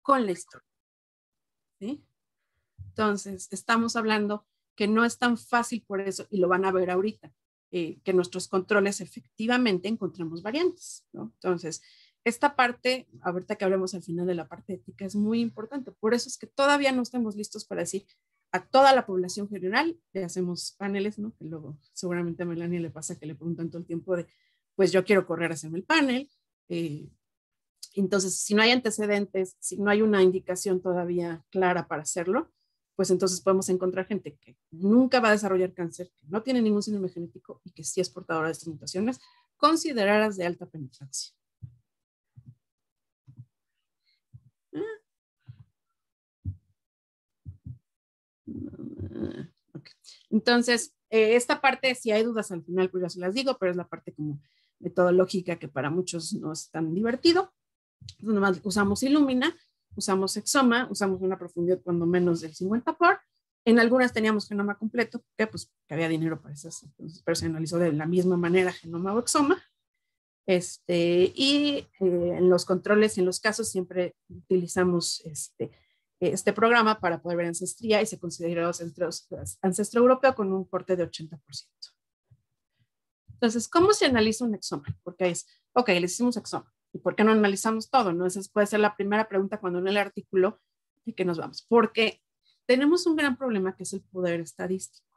con la historia, ¿sí? Entonces, estamos hablando que no es tan fácil por eso, y lo van a ver ahorita, que nuestros controles efectivamente encontramos variantes, ¿no? Entonces, esta parte, ahorita que hablemos al final de la parte ética, es muy importante. Por eso es que todavía no estamos listos para decir a toda la población general, le hacemos paneles, ¿no? Que luego seguramente a Melania le pasa que le preguntan todo el tiempo de, pues yo quiero correr a hacerme el panel. Entonces, si no hay antecedentes, si no hay una indicación todavía clara para hacerlo, pues entonces podemos encontrar gente que nunca va a desarrollar cáncer, que no tiene ningún síndrome genético y que sí es portadora de estas mutaciones consideradas de alta penetrancia. Okay. Entonces, esta parte, si hay dudas al final, pues ya se las digo, pero es la parte como metodológica que para muchos no es tan divertido. Entonces, nomás usamos Illumina, usamos Exoma, usamos una profundidad cuando menos del 50 por. En algunas teníamos genoma completo, porque pues que había dinero para esas, entonces, pero se analizó de la misma manera genoma o Exoma. En los controles, en los casos, siempre utilizamos este programa para poder ver ancestría y se considera ancestro europeo con un corte de 80%. Entonces, ¿cómo se analiza un exoma? Porque es, ok, le hicimos exoma. ¿Y por qué no analizamos todo? ¿No? Esa puede ser la primera pregunta cuando en el artículo y que nos vamos. Porque tenemos un gran problema que es el poder estadístico.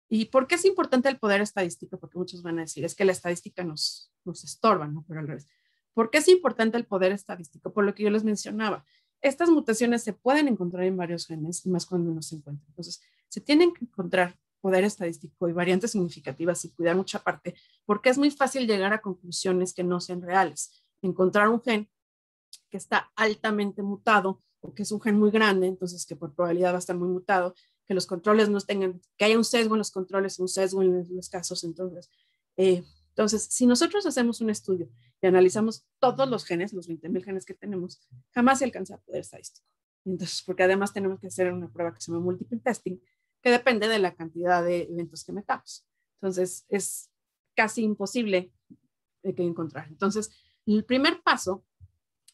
¿Y por qué es importante el poder estadístico? Porque muchos van a decir, es que la estadística nos estorba, ¿no? Pero al revés. ¿Por qué es importante el poder estadístico? Por lo que yo les mencionaba. Estas mutaciones se pueden encontrar en varios genes, y más cuando uno se encuentra. Entonces, se tienen que encontrar poder estadístico y variantes significativas y cuidar mucha parte, porque es muy fácil llegar a conclusiones que no sean reales. Encontrar un gen que está altamente mutado o que es un gen muy grande, entonces que por probabilidad va a estar muy mutado, que los controles no tengan, que haya un sesgo en los controles, un sesgo en los casos. Entonces, si nosotros hacemos un estudio y analizamos todos los genes, los 20,000 genes que tenemos, jamás se alcanza poder estadístico. Entonces, porque además tenemos que hacer una prueba que se llama multiple testing, que depende de la cantidad de eventos que metamos. Entonces, es casi imposible que encontrar. Entonces, el primer paso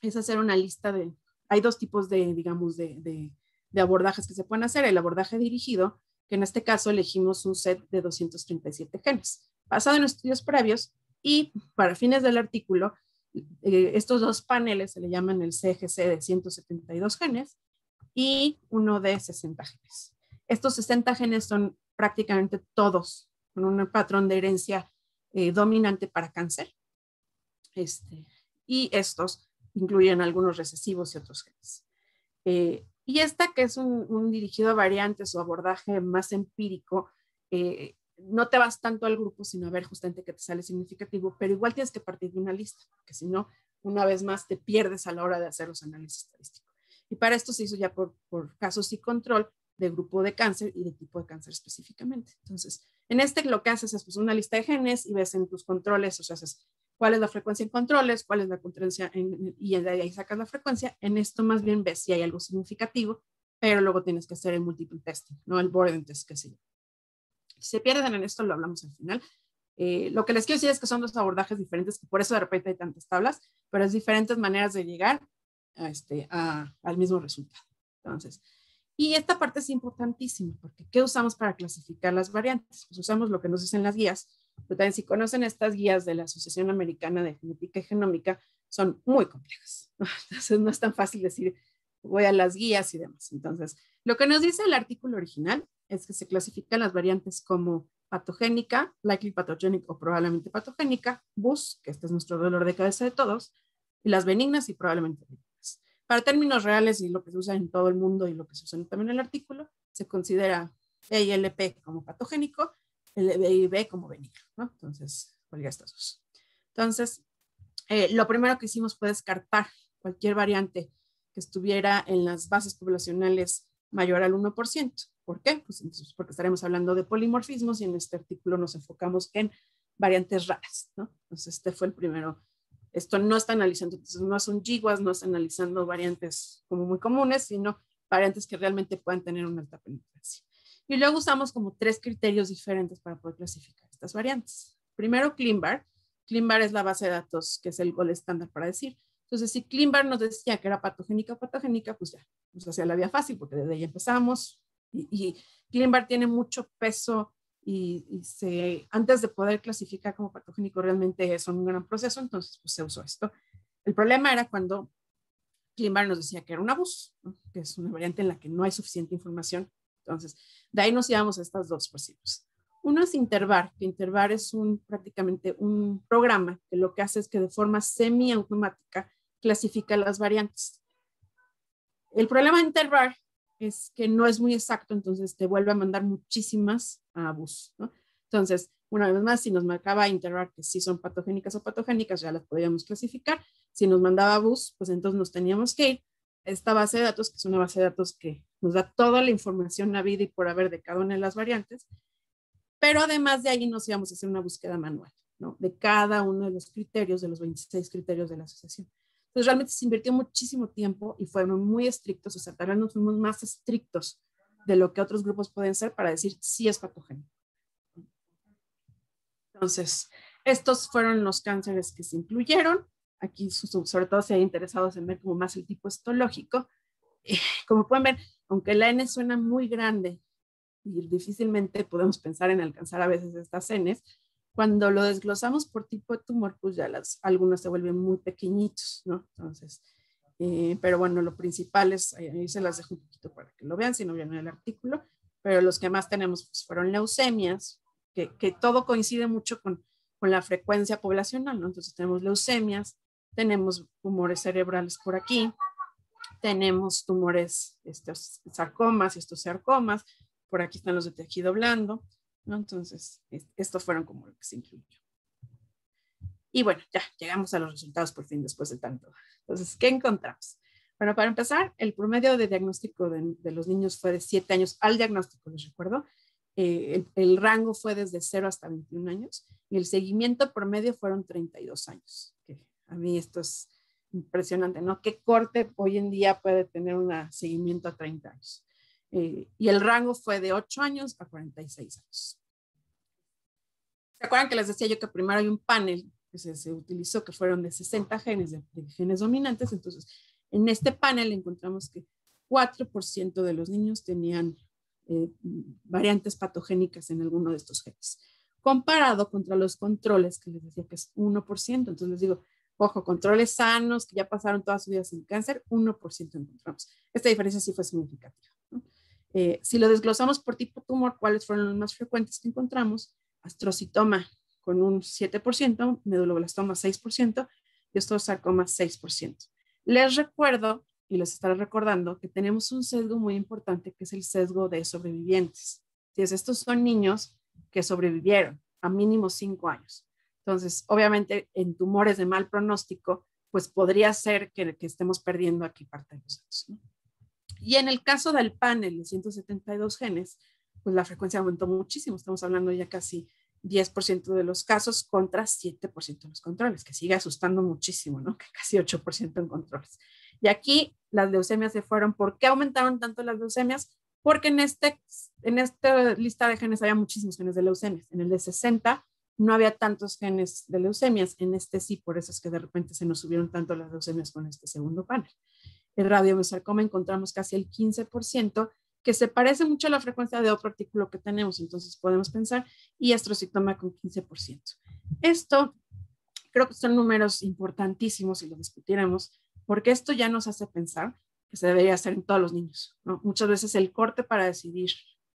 es hacer una lista de, hay dos tipos de, digamos, de abordajes que se pueden hacer. El abordaje dirigido, que en este caso elegimos un set de 237 genes, basado en estudios previos, y para fines del artículo, estos dos paneles se le llaman el CGC de 172 genes y uno de 60 genes. Estos 60 genes son prácticamente todos con un patrón de herencia dominante para cáncer. Y estos incluyen algunos recesivos y otros genes. Y esta que es un dirigido a variantes o abordaje más empírico, no te vas tanto al grupo, sino a ver justamente qué te sale significativo, pero igual tienes que partir de una lista, porque si no, una vez más te pierdes a la hora de hacer los análisis estadísticos. Y para esto se hizo ya por casos y control de grupo de cáncer y de tipo de cáncer específicamente. Entonces, en lo que haces es pues, una lista de genes y ves en tus controles, o sea, haces cuál es la frecuencia en controles, cuál es la concurrencia y de ahí sacas la frecuencia. En esto más bien ves si hay algo significativo, pero luego tienes que hacer el multiple testing, no el Borden test, que se llama. Si se pierden en esto, lo hablamos al final. Lo que les quiero decir es que son dos abordajes diferentes, que por eso de repente hay tantas tablas, pero es diferentes maneras de llegar al mismo resultado. Entonces, y esta parte es importantísima, porque ¿qué usamos para clasificar las variantes? Pues usamos lo que nos dicen las guías, pero también si conocen estas guías de la Asociación Americana de Genética y Genómica, son muy complejas, ¿no? Entonces no es tan fácil decir, voy a las guías y demás. Entonces, lo que nos dice el artículo original es que se clasifican las variantes como patogénica, likely pathogenic o probablemente patogénica, BUS, que este es nuestro dolor de cabeza de todos, y las benignas y probablemente benignas. Para términos reales y lo que se usa en todo el mundo y lo que se usa también en el artículo, se considera E y LP como patogénico, el y B como benigno, ¿no? Entonces, cualquiera de estos dos. Entonces, lo primero que hicimos fue descartar cualquier variante que estuviera en las bases poblacionales mayor al 1%. ¿Por qué? Pues entonces, porque estaremos hablando de polimorfismos y en este artículo nos enfocamos en variantes raras, ¿no? Entonces, este fue el primero. Esto no está analizando, entonces no son GWAS, no está analizando variantes como muy comunes, sino variantes que realmente puedan tener una alta penetrancia. Y luego usamos como 3 criterios diferentes para poder clasificar estas variantes. Primero, ClinVar. ClinVar es la base de datos que es el gold estándar para decir Entonces, si Klimbar nos decía que era patogénica o patogénica, pues ya nos hacía la vía fácil, porque desde ahí empezamos. Y Klimbar tiene mucho peso y antes de poder clasificar como patogénico realmente es un gran proceso, entonces pues se usó esto. El problema era cuando Klimbar nos decía que era un abuso, ¿no? Que es una variante en la que no hay suficiente información. Entonces, de ahí nos íbamos a estas dos posibles. Uno es Intervar, que Intervar es prácticamente un programa que lo que hace es que de forma semiautomática clasifica las variantes. El problema de Intervar es que no es muy exacto, entonces te vuelve a mandar muchísimas a bus, ¿no? Entonces, una vez más, si nos marcaba Intervar que sí son patogénicas o patogénicas, ya las podíamos clasificar. Si nos mandaba a bus, pues entonces nos teníamos que ir a esta base de datos, que es una base de datos que nos da toda la información habida y por haber de cada una de las variantes, pero además de ahí nos íbamos a hacer una búsqueda manual, ¿no? De cada uno de los criterios, de los 26 criterios de la asociación. Entonces realmente se invirtió muchísimo tiempo y fueron muy estrictos, o sea, tal vez nos fuimos más estrictos de lo que otros grupos pueden ser para decir si es patógeno. Entonces, estos fueron los cánceres que se incluyeron. Aquí, sobre todo, si hay interesados en ver como más el tipo histológico. Como pueden ver, aunque la N suena muy grande y difícilmente podemos pensar en alcanzar a veces estas Ns, cuando lo desglosamos por tipo de tumor, pues ya algunos se vuelven muy pequeñitos, ¿no? Entonces, pero bueno, lo principal es, ahí se las dejo un poquito para que lo vean, si no vieron el artículo, pero los que más tenemos pues, fueron leucemias, que todo coincide mucho con la frecuencia poblacional, ¿no? Entonces tenemos leucemias, tenemos tumores cerebrales por aquí, tenemos tumores, estos sarcomas y estos sarcomas, por aquí están los de tejido blando, ¿no? Entonces, estos fueron como lo que se incluyó. Y bueno, ya llegamos a los resultados por fin después de tanto. Entonces, ¿qué encontramos? Bueno, para empezar, el promedio de diagnóstico de los niños fue de 7 años al diagnóstico, les recuerdo. El rango fue desde 0 hasta 21 años y el seguimiento promedio fueron 32 años. Que a mí esto es impresionante, ¿no? ¿Qué corte hoy en día puede tener un seguimiento a 30 años? Y el rango fue de 8 años a 46 años. ¿Se acuerdan que les decía yo que primero hay un panel que se utilizó que fueron de 60 genes, de genes dominantes? Entonces, en este panel encontramos que 4% de los niños tenían variantes patogénicas en alguno de estos genes, comparado contra los controles que les decía que es 1%. Entonces les digo, ojo, controles sanos que ya pasaron toda su vida sin cáncer, 1% encontramos. Esta diferencia sí fue significativa, ¿no? Si lo desglosamos por tipo tumor, ¿cuáles fueron los más frecuentes que encontramos? Astrocitoma con un 7%, meduloblastoma 6% y osteosarcoma 6%. Les recuerdo y les estaré recordando que tenemos un sesgo muy importante que es el sesgo de sobrevivientes. Estos son niños que sobrevivieron a mínimo 5 años. Entonces, obviamente, en tumores de mal pronóstico, pues podría ser que estemos perdiendo aquí parte de los datos, ¿no? Y en el caso del panel de 172 genes, pues la frecuencia aumentó muchísimo. Estamos hablando ya casi 10% de los casos contra 7% de los controles, que sigue asustando muchísimo, ¿no? Que casi 8% en controles. Y aquí las leucemias se fueron. ¿Por qué aumentaron tanto las leucemias? Porque en esta lista de genes había muchísimos genes de leucemias. En el de 60 no había tantos genes de leucemias. En este sí, por eso es que de repente se nos subieron tanto las leucemias con este segundo panel. El radiomesarcoma encontramos casi el 15%, que se parece mucho a la frecuencia de otro artículo que tenemos, entonces podemos pensar, y astrocitoma con 15%. Esto creo que son números importantísimos si lo discutiéramos, porque esto ya nos hace pensar que se debería hacer en todos los niños, ¿no? Muchas veces el corte para decidir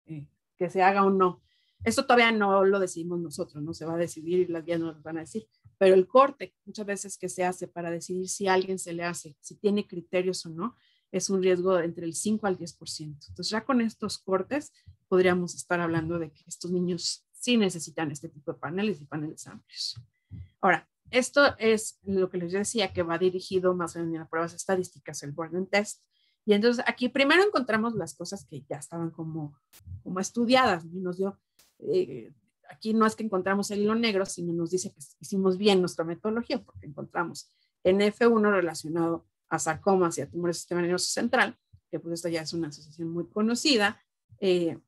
que se haga o no, esto todavía no lo decidimos nosotros, no se va a decidir y las guías nos lo van a decir, pero el corte muchas veces que se hace para decidir si a alguien se le hace, si tiene criterios o no, es un riesgo entre el 5 al 10%. Entonces ya con estos cortes podríamos estar hablando de que estos niños sí necesitan este tipo de paneles y paneles amplios. Ahora, esto es lo que les decía que va dirigido más bien a pruebas estadísticas, el Borden Test. Y entonces aquí primero encontramos las cosas que ya estaban como estudiadas. Y nos dio, aquí no es que encontramos el hilo negro, sino nos dice que hicimos bien nuestra metodología, porque encontramos NF1 relacionado a sarcomas y a tumores del sistema nervioso central, que pues esto ya es una asociación muy conocida. El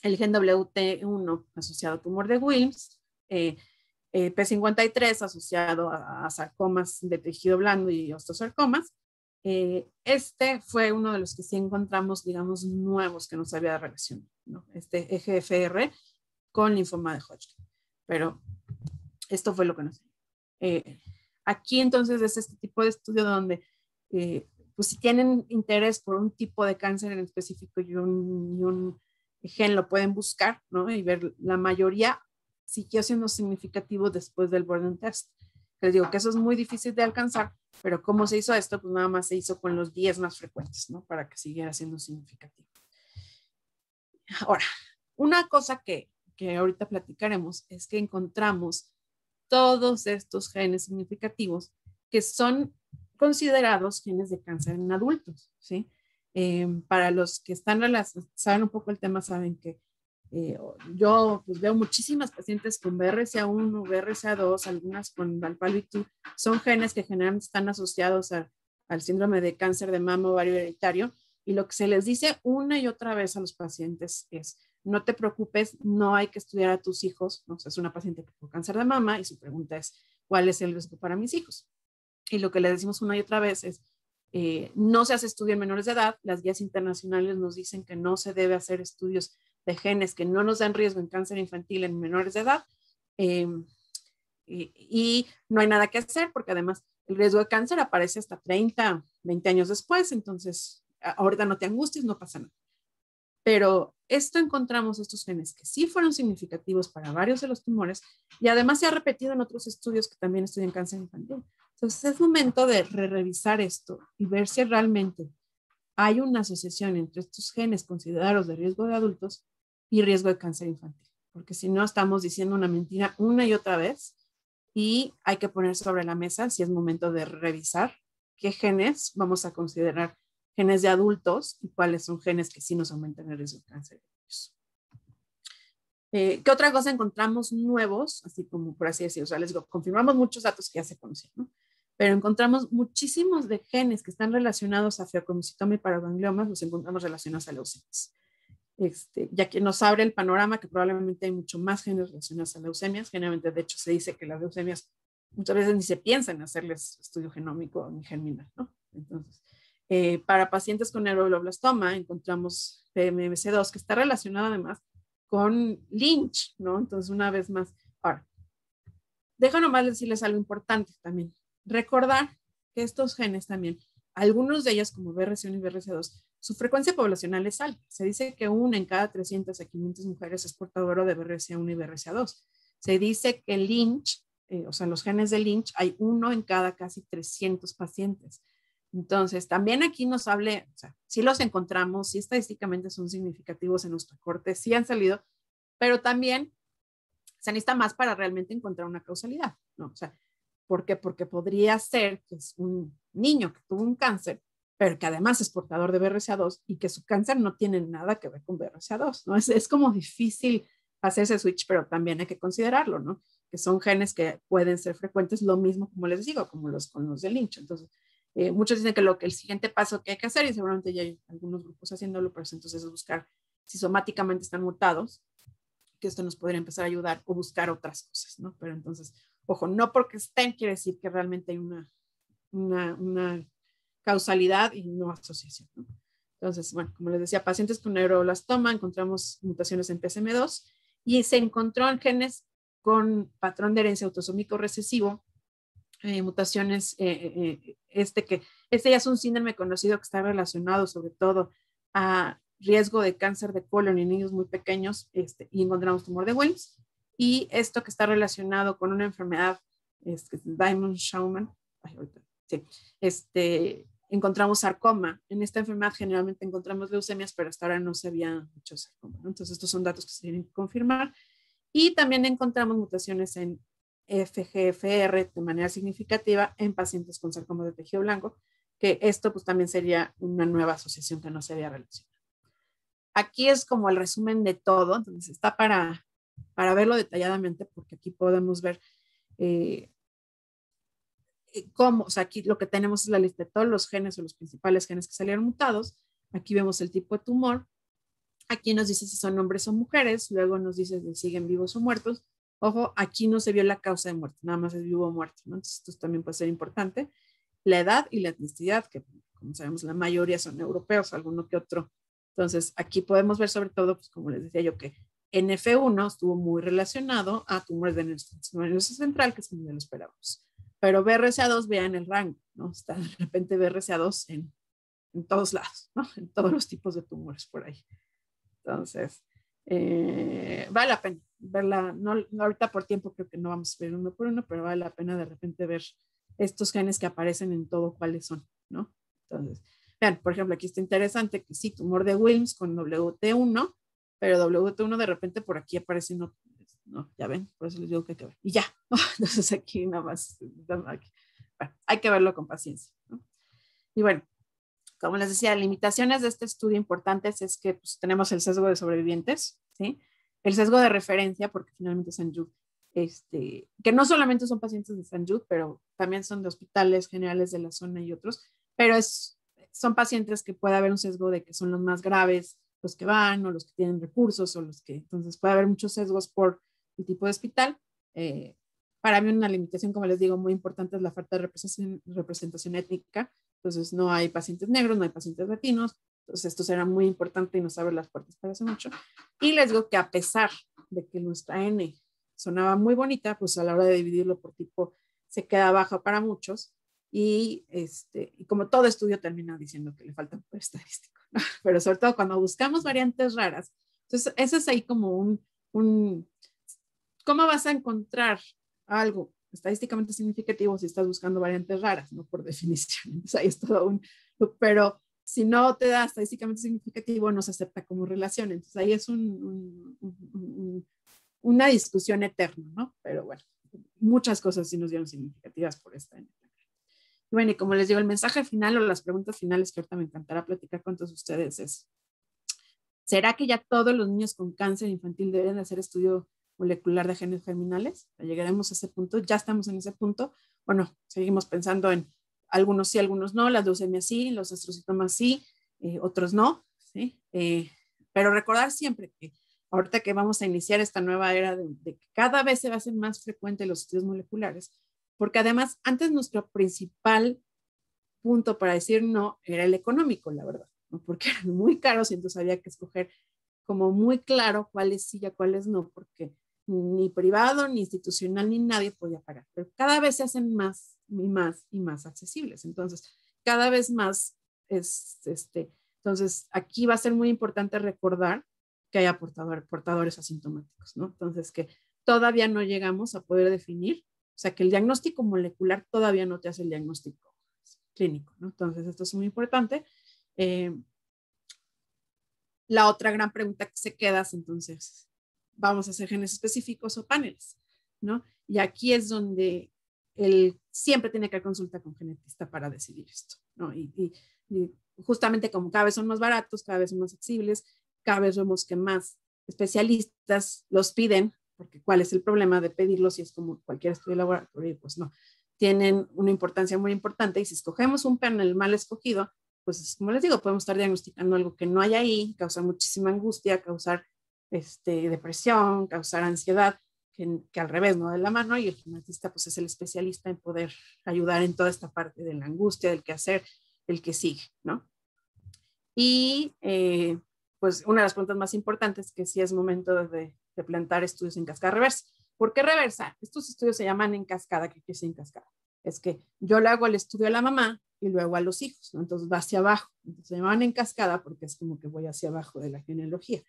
gen WT1 asociado a tumor de Wilms, P53 asociado a sarcomas de tejido blando y osteosarcomas. Este fue uno de los que sí encontramos, digamos, nuevos que no se había relacionado, ¿no? Este EGFR con linfoma de Hodgkin. Pero esto fue lo que nos... aquí entonces es este tipo de estudio donde, pues si tienen interés por un tipo de cáncer en específico y un gen, lo pueden buscar, ¿no? Y ver la mayoría siguió siendo significativo después del Burden test. Les digo que eso es muy difícil de alcanzar, pero ¿cómo se hizo esto? Pues nada más se hizo con los 10 más frecuentes, ¿no? Para que siguiera siendo significativo. Ahora, una cosa que ahorita platicaremos es que encontramos todos estos genes significativos que son considerados genes de cáncer en adultos, ¿sí? Para los que están saben un poco el tema, saben que yo pues, veo muchísimas pacientes con BRCA1, BRCA2, algunas con Valpalvitú, son genes que generalmente están asociados al síndrome de cáncer de mama ovario hereditario, y lo que se les dice una y otra vez a los pacientes es, no te preocupes, no hay que estudiar a tus hijos, ¿no? O sea, es una paciente con cáncer de mama y su pregunta es, ¿cuál es el riesgo para mis hijos? Y lo que le decimos una y otra vez es, no se hace estudio en menores de edad, las guías internacionales nos dicen que no se debe hacer estudios de genes que no nos dan riesgo en cáncer infantil en menores de edad, y no hay nada que hacer porque además el riesgo de cáncer aparece hasta 30, 20 años después, entonces ahorita no te angusties, no pasa nada. Pero esto encontramos estos genes que sí fueron significativos para varios de los tumores y además se ha repetido en otros estudios que también estudian cáncer infantil. Entonces es momento de revisar esto y ver si realmente hay una asociación entre estos genes considerados de riesgo de adultos y riesgo de cáncer infantil, porque si no estamos diciendo una mentira una y otra vez y hay que poner sobre la mesa si es momento de revisar qué genes vamos a considerar genes de adultos y cuáles son genes que sí nos aumentan el riesgo de cáncer. ¿Qué otra cosa encontramos nuevos? Así como por así decirlo, o sea, les digo, confirmamos muchos datos que ya se conocían, ¿no? Pero encontramos muchísimos de genes que están relacionados a feocrimocitoma y paragangliomas, los encontramos relacionados a leucemias. Ya que nos abre el panorama que probablemente hay mucho más genes relacionados a leucemias. Generalmente, de hecho, se dice que las leucemias muchas veces ni se piensa en hacerles estudio genómico ni germinal, ¿no? Entonces, para pacientes con neuroblastoma encontramos PMMC2 que está relacionado además con Lynch, ¿no? Entonces, una vez más, ahora, dejo nomás decirles algo importante también. Recordar que estos genes también, algunos de ellos como BRCA1 y BRCA2, su frecuencia poblacional es alta. Se dice que una en cada 300 a 500 mujeres es portadora de BRCA1 y BRCA2. Se dice que Lynch, o sea, los genes de Lynch, hay uno en cada casi 300 pacientes. Entonces, también aquí nos hable, o sea, sí los encontramos, sí estadísticamente son significativos en nuestra corte, sí han salido, pero también se necesita más para realmente encontrar una causalidad, ¿no? O sea, ¿por qué? Porque podría ser que es un niño que tuvo un cáncer, pero que además es portador de BRCA2 y que su cáncer no tiene nada que ver con BRCA2, ¿no? Es como difícil hacer ese switch, pero también hay que considerarlo, ¿no? Que son genes que pueden ser frecuentes, lo mismo como les digo, como con los de Lynch. Entonces, muchos dicen que el siguiente paso que hay que hacer, y seguramente ya hay algunos grupos haciéndolo, pero entonces es buscar si somáticamente están mutados, que esto nos podría empezar a ayudar o buscar otras cosas, ¿no? Pero entonces, ojo, no porque estén quiere decir que realmente hay una causalidad y no asociación, ¿no? Entonces, bueno, como les decía, pacientes con neuroblastoma encontramos mutaciones en PSM2 y se encontró en genes con patrón de herencia autosómico recesivo, mutaciones, este ya es un síndrome conocido que está relacionado sobre todo a riesgo de cáncer de colon en niños muy pequeños, y encontramos tumor de Wilms, y esto que está relacionado con una enfermedad, Diamond-Schaumann, sí, encontramos sarcoma. En esta enfermedad generalmente encontramos leucemias, pero hasta ahora no se había hecho sarcoma, ¿no? Entonces estos son datos que se tienen que confirmar. Y también encontramos mutaciones en FGFR de manera significativa en pacientes con sarcoma de tejido blanco, que esto pues también sería una nueva asociación que no se había relacionado. Aquí es como el resumen de todo, entonces está para verlo detalladamente, porque aquí podemos ver cómo, o sea, aquí lo que tenemos es la lista de todos los genes o los principales genes que salieron mutados. Aquí vemos el tipo de tumor. Aquí nos dice si son hombres o mujeres, luego nos dice si siguen vivos o muertos, Ojo, aquí no se vio la causa de muerte, nada más hubo muerte, ¿no? Entonces, esto también puede ser importante. La edad y la etnicidad, que como sabemos la mayoría son europeos, alguno que otro. Entonces, aquí podemos ver sobre todo, pues como les decía yo, que NF1 estuvo muy relacionado a tumores de nervioso central, que es como ya lo esperábamos. Pero BRCA2, vean el rango, ¿no? Está de repente BRCA2 en todos lados, ¿no? En todos los tipos de tumores por ahí. Entonces, vale la pena verla, no, ahorita por tiempo creo que no vamos a ver uno por uno, pero vale la pena de repente ver estos genes que aparecen en todo cuáles son, ¿no? Entonces, vean, por ejemplo, aquí está interesante que sí, tumor de Wilms con WT1, pero WT1 de repente por aquí aparece no, ya ven, por eso les digo que hay que ver. Y ya, ¿no? Entonces aquí nada más, bueno, hay que verlo con paciencia, ¿no? Y bueno, como les decía, limitaciones de este estudio importantes es que pues, tenemos el sesgo de sobrevivientes, ¿sí? El sesgo de referencia, porque finalmente St. Jude, que no solamente son pacientes de St. Jude, pero también son de hospitales generales de la zona y otros, pero son pacientes que puede haber un sesgo de que son los más graves, los que van, o los que tienen recursos, o los que, entonces puede haber muchos sesgos por el tipo de hospital. Para mí una limitación, como les digo, muy importante es la falta de representación étnica. Entonces no hay pacientes negros, no hay pacientes latinos. Entonces esto será muy importante y nos abre las puertas para hace mucho. Y les digo que a pesar de que nuestra N sonaba muy bonita, pues a la hora de dividirlo por tipo se queda baja para muchos. Y como todo estudio termina diciendo que le falta un poder estadístico, ¿no? Pero sobre todo cuando buscamos variantes raras. Entonces ese es ahí como ¿cómo vas a encontrar algo estadísticamente significativo si estás buscando variantes raras? No por definición. Entonces ahí es todo pero si no te da estadísticamente significativo, no se acepta como relación. Entonces ahí es una discusión eterna, ¿no? Pero bueno, muchas cosas sí nos dieron significativas por esta. Y bueno, y como les digo, el mensaje final o las preguntas finales que ahorita me encantará platicar con todos ustedes es, ¿será que ya todos los niños con cáncer infantil deben hacer estudio molecular de genes germinales? ¿Llegaremos a ese punto? ¿Ya estamos en ese punto? ¿O no? Seguimos pensando en algunos sí, algunos no, las leucemias sí, los astrocitomas sí, otros no, ¿sí? Pero recordar siempre que ahorita que vamos a iniciar esta nueva era de que cada vez se va a hacer más frecuente los estudios moleculares, porque además antes nuestro principal punto para decir no era el económico, la verdad, ¿no? Porque eran muy caros y entonces había que escoger como muy claro cuáles sí y cuáles no, porque ni privado, ni institucional, ni nadie podía pagar. Pero cada vez se hacen más y más y más accesibles. Entonces, cada vez más entonces aquí va a ser muy importante recordar que hay portadores asintomáticos, ¿no? Entonces, que todavía no llegamos a poder definir, o sea, que el diagnóstico molecular todavía no te hace el diagnóstico clínico, ¿no? Entonces, esto es muy importante. La otra gran pregunta que se queda es entonces, ¿vamos a hacer genes específicos o paneles? ¿No? Y aquí es donde él siempre tiene que consultar con genetista para decidir esto, ¿no? Y justamente como cada vez son más baratos, cada vez son más accesibles, cada vez vemos que más especialistas los piden, porque ¿cuál es el problema de pedirlos si es como cualquier estudio de laboratorio? Pues no, tienen una importancia muy importante y si escogemos un panel mal escogido, pues como les digo, podemos estar diagnosticando algo que no hay ahí, causar muchísima angustia, causar depresión, causar ansiedad, que al revés, no de la mano, y el genetista pues es el especialista en poder ayudar en toda esta parte de la angustia, del qué hacer, el que sigue, ¿no? Y pues una de las preguntas más importantes que sí es momento de plantear estudios en cascada reversa. ¿Por qué reversa? Estos estudios se llaman en cascada. ¿Qué quiere decir en cascada? Es que yo le hago el estudio a la mamá y luego a los hijos, ¿no? Entonces va hacia abajo. Entonces se llaman en cascada porque es como que voy hacia abajo de la genealogía.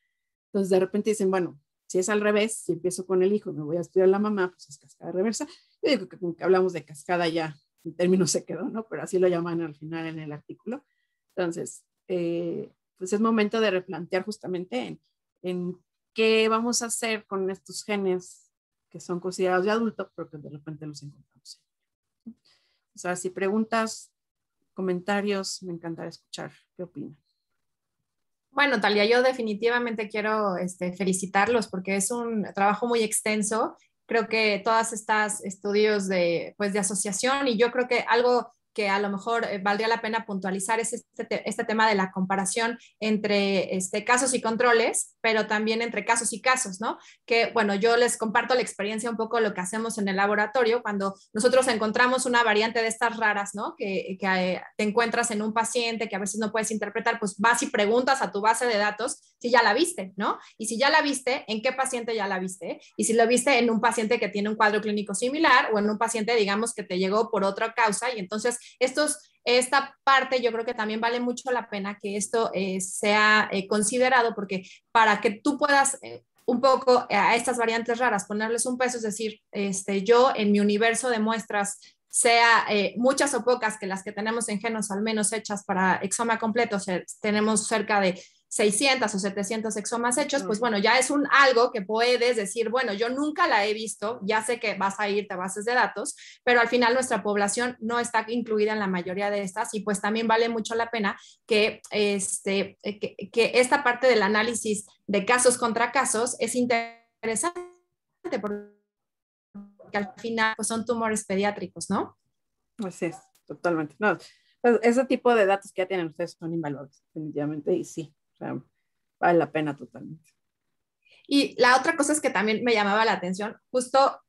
Entonces de repente dicen, bueno, si es al revés, si empiezo con el hijo y me voy a estudiar a la mamá, pues es cascada reversa. Yo digo que como que hablamos de cascada ya el término se quedó, ¿no? Pero así lo llaman al final en el artículo. Entonces, pues es momento de replantear justamente en qué vamos a hacer con estos genes que son considerados de adulto, pero que de repente los encontramos. O sea, si preguntas, comentarios, me encantaría escuchar qué opinan. Bueno, Talia, yo definitivamente quiero felicitarlos porque es un trabajo muy extenso. Creo que todas estas estudios de asociación y yo creo que algo que a lo mejor valdría la pena puntualizar es este tema de la comparación entre casos y controles, pero también entre casos y casos, ¿no? Que, bueno, yo les comparto la experiencia un poco lo que hacemos en el laboratorio cuando nosotros encontramos una variante de estas raras, ¿no? Que te encuentras en un paciente que a veces no puedes interpretar, pues vas y preguntas a tu base de datos si ya la viste, ¿no? Y si ya la viste, ¿en qué paciente ya la viste? Y si lo viste en un paciente que tiene un cuadro clínico similar o en un paciente, digamos, que te llegó por otra causa. Y entonces esta parte yo creo que también vale mucho la pena que esto sea considerado, porque para que tú puedas un poco a estas variantes raras ponerles un peso, es decir, yo en mi universo de muestras, sea muchas o pocas que las que tenemos en Genos, al menos hechas para exoma completo, o sea, tenemos cerca de 600 o 700 exomas hechos, pues bueno, ya es algo que puedes decir, bueno, yo nunca la he visto, ya sé que vas a irte a bases de datos, pero al final nuestra población no está incluida en la mayoría de estas y pues también vale mucho la pena que esta parte del análisis de casos contra casos es interesante porque al final pues son tumores pediátricos, ¿no? Así es, totalmente. No, pues, ese tipo de datos que ya tienen ustedes son invaluables, definitivamente, y sí, o sea, vale la pena totalmente. Y la otra cosa es que también me llamaba la atención, justo,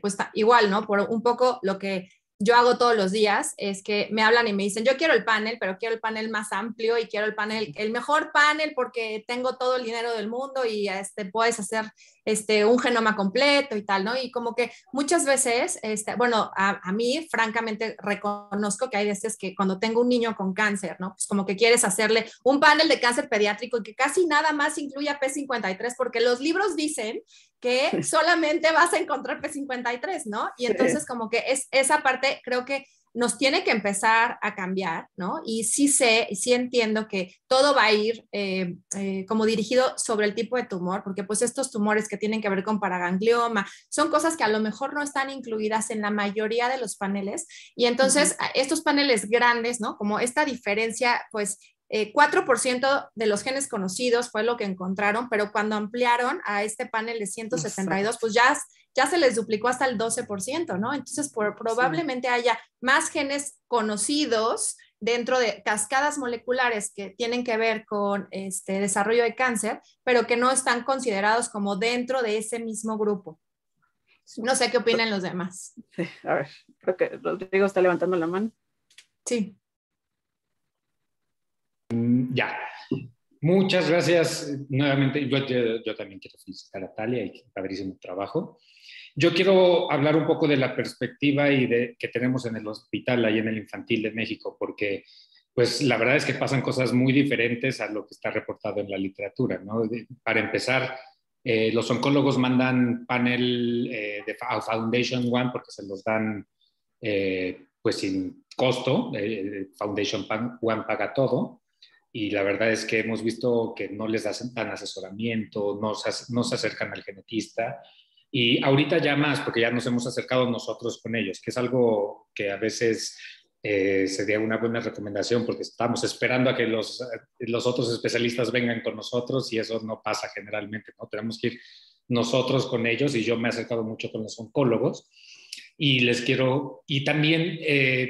pues igual, ¿no? Por un poco lo que yo hago todos los días es que me hablan y me dicen, yo quiero el panel, pero quiero el panel más amplio y quiero el mejor panel porque tengo todo el dinero del mundo y puedes hacer un genoma completo y tal, ¿no? Y como que muchas veces, bueno, a mí francamente reconozco que hay veces que cuando tengo un niño con cáncer, ¿no? Pues como que quieres hacerle un panel de cáncer pediátrico y que casi nada más incluya P53 porque los libros dicen que solamente vas a encontrar P53, ¿no? Y entonces como que esa parte creo que nos tiene que empezar a cambiar, ¿no? Y sí entiendo que todo va a ir como dirigido sobre el tipo de tumor, porque pues estos tumores que tienen que ver con paraganglioma son cosas que a lo mejor no están incluidas en la mayoría de los paneles y entonces estos paneles grandes, ¿no? Como esta diferencia, pues 4% de los genes conocidos fue lo que encontraron, pero cuando ampliaron a este panel de 172, pues ya se les duplicó hasta el 12%, ¿no? Entonces, probablemente haya más genes conocidos dentro de cascadas moleculares que tienen que ver con desarrollo de cáncer, pero que no están considerados como dentro de ese mismo grupo. No sé qué opinan los demás. Sí, a ver, creo que Rodrigo está levantando la mano. Sí. Ya. Muchas gracias nuevamente. Yo también quiero felicitar a Talia y padrísimo trabajo. Yo quiero hablar un poco de la perspectiva que tenemos en el hospital, ahí en el Infantil de México, porque pues la verdad es que pasan cosas muy diferentes a lo que está reportado en la literatura, ¿no? Para empezar, los oncólogos mandan panel de Foundation One porque se los dan pues sin costo. Foundation One paga todo. Y la verdad es que hemos visto que no les dan asesoramiento, no se acercan al genetista. Y ahorita ya más, porque ya nos hemos acercado nosotros con ellos, que es algo que a veces sería una buena recomendación, porque estamos esperando a que los otros especialistas vengan con nosotros y eso no pasa generalmente, ¿no? Tenemos que ir nosotros con ellos y yo me he acercado mucho con los oncólogos y también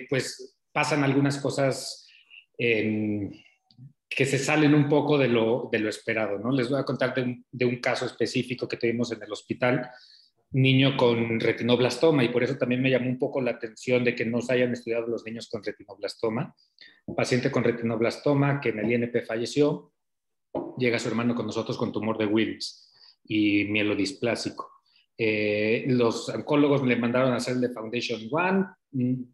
pues pasan algunas cosas que se salen un poco de lo esperado, ¿no? Les voy a contar de un caso específico que tuvimos en el hospital, niño con retinoblastoma, y por eso también me llamó un poco la atención de que no se hayan estudiado los niños con retinoblastoma. Un paciente con retinoblastoma que en el INP falleció, llega su hermano con nosotros con tumor de Wilms y mielodisplásico. Los oncólogos le mandaron a hacer el de Foundation One,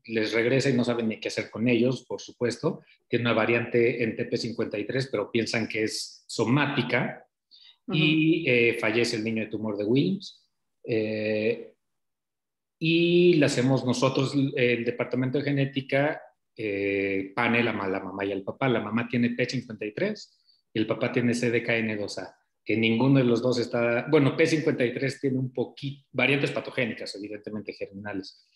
les regresa y no saben ni qué hacer con ellos, por supuesto. Tiene una variante en TP53, pero piensan que es somática y fallece el niño de tumor de Wilms. Y le hacemos nosotros, el departamento de genética, panel a la mamá y al papá. La mamá tiene P53 y el papá tiene CDKN2A, que ninguno de los dos está, bueno, P53 tiene un poquito, variantes patogénicas, evidentemente germinales,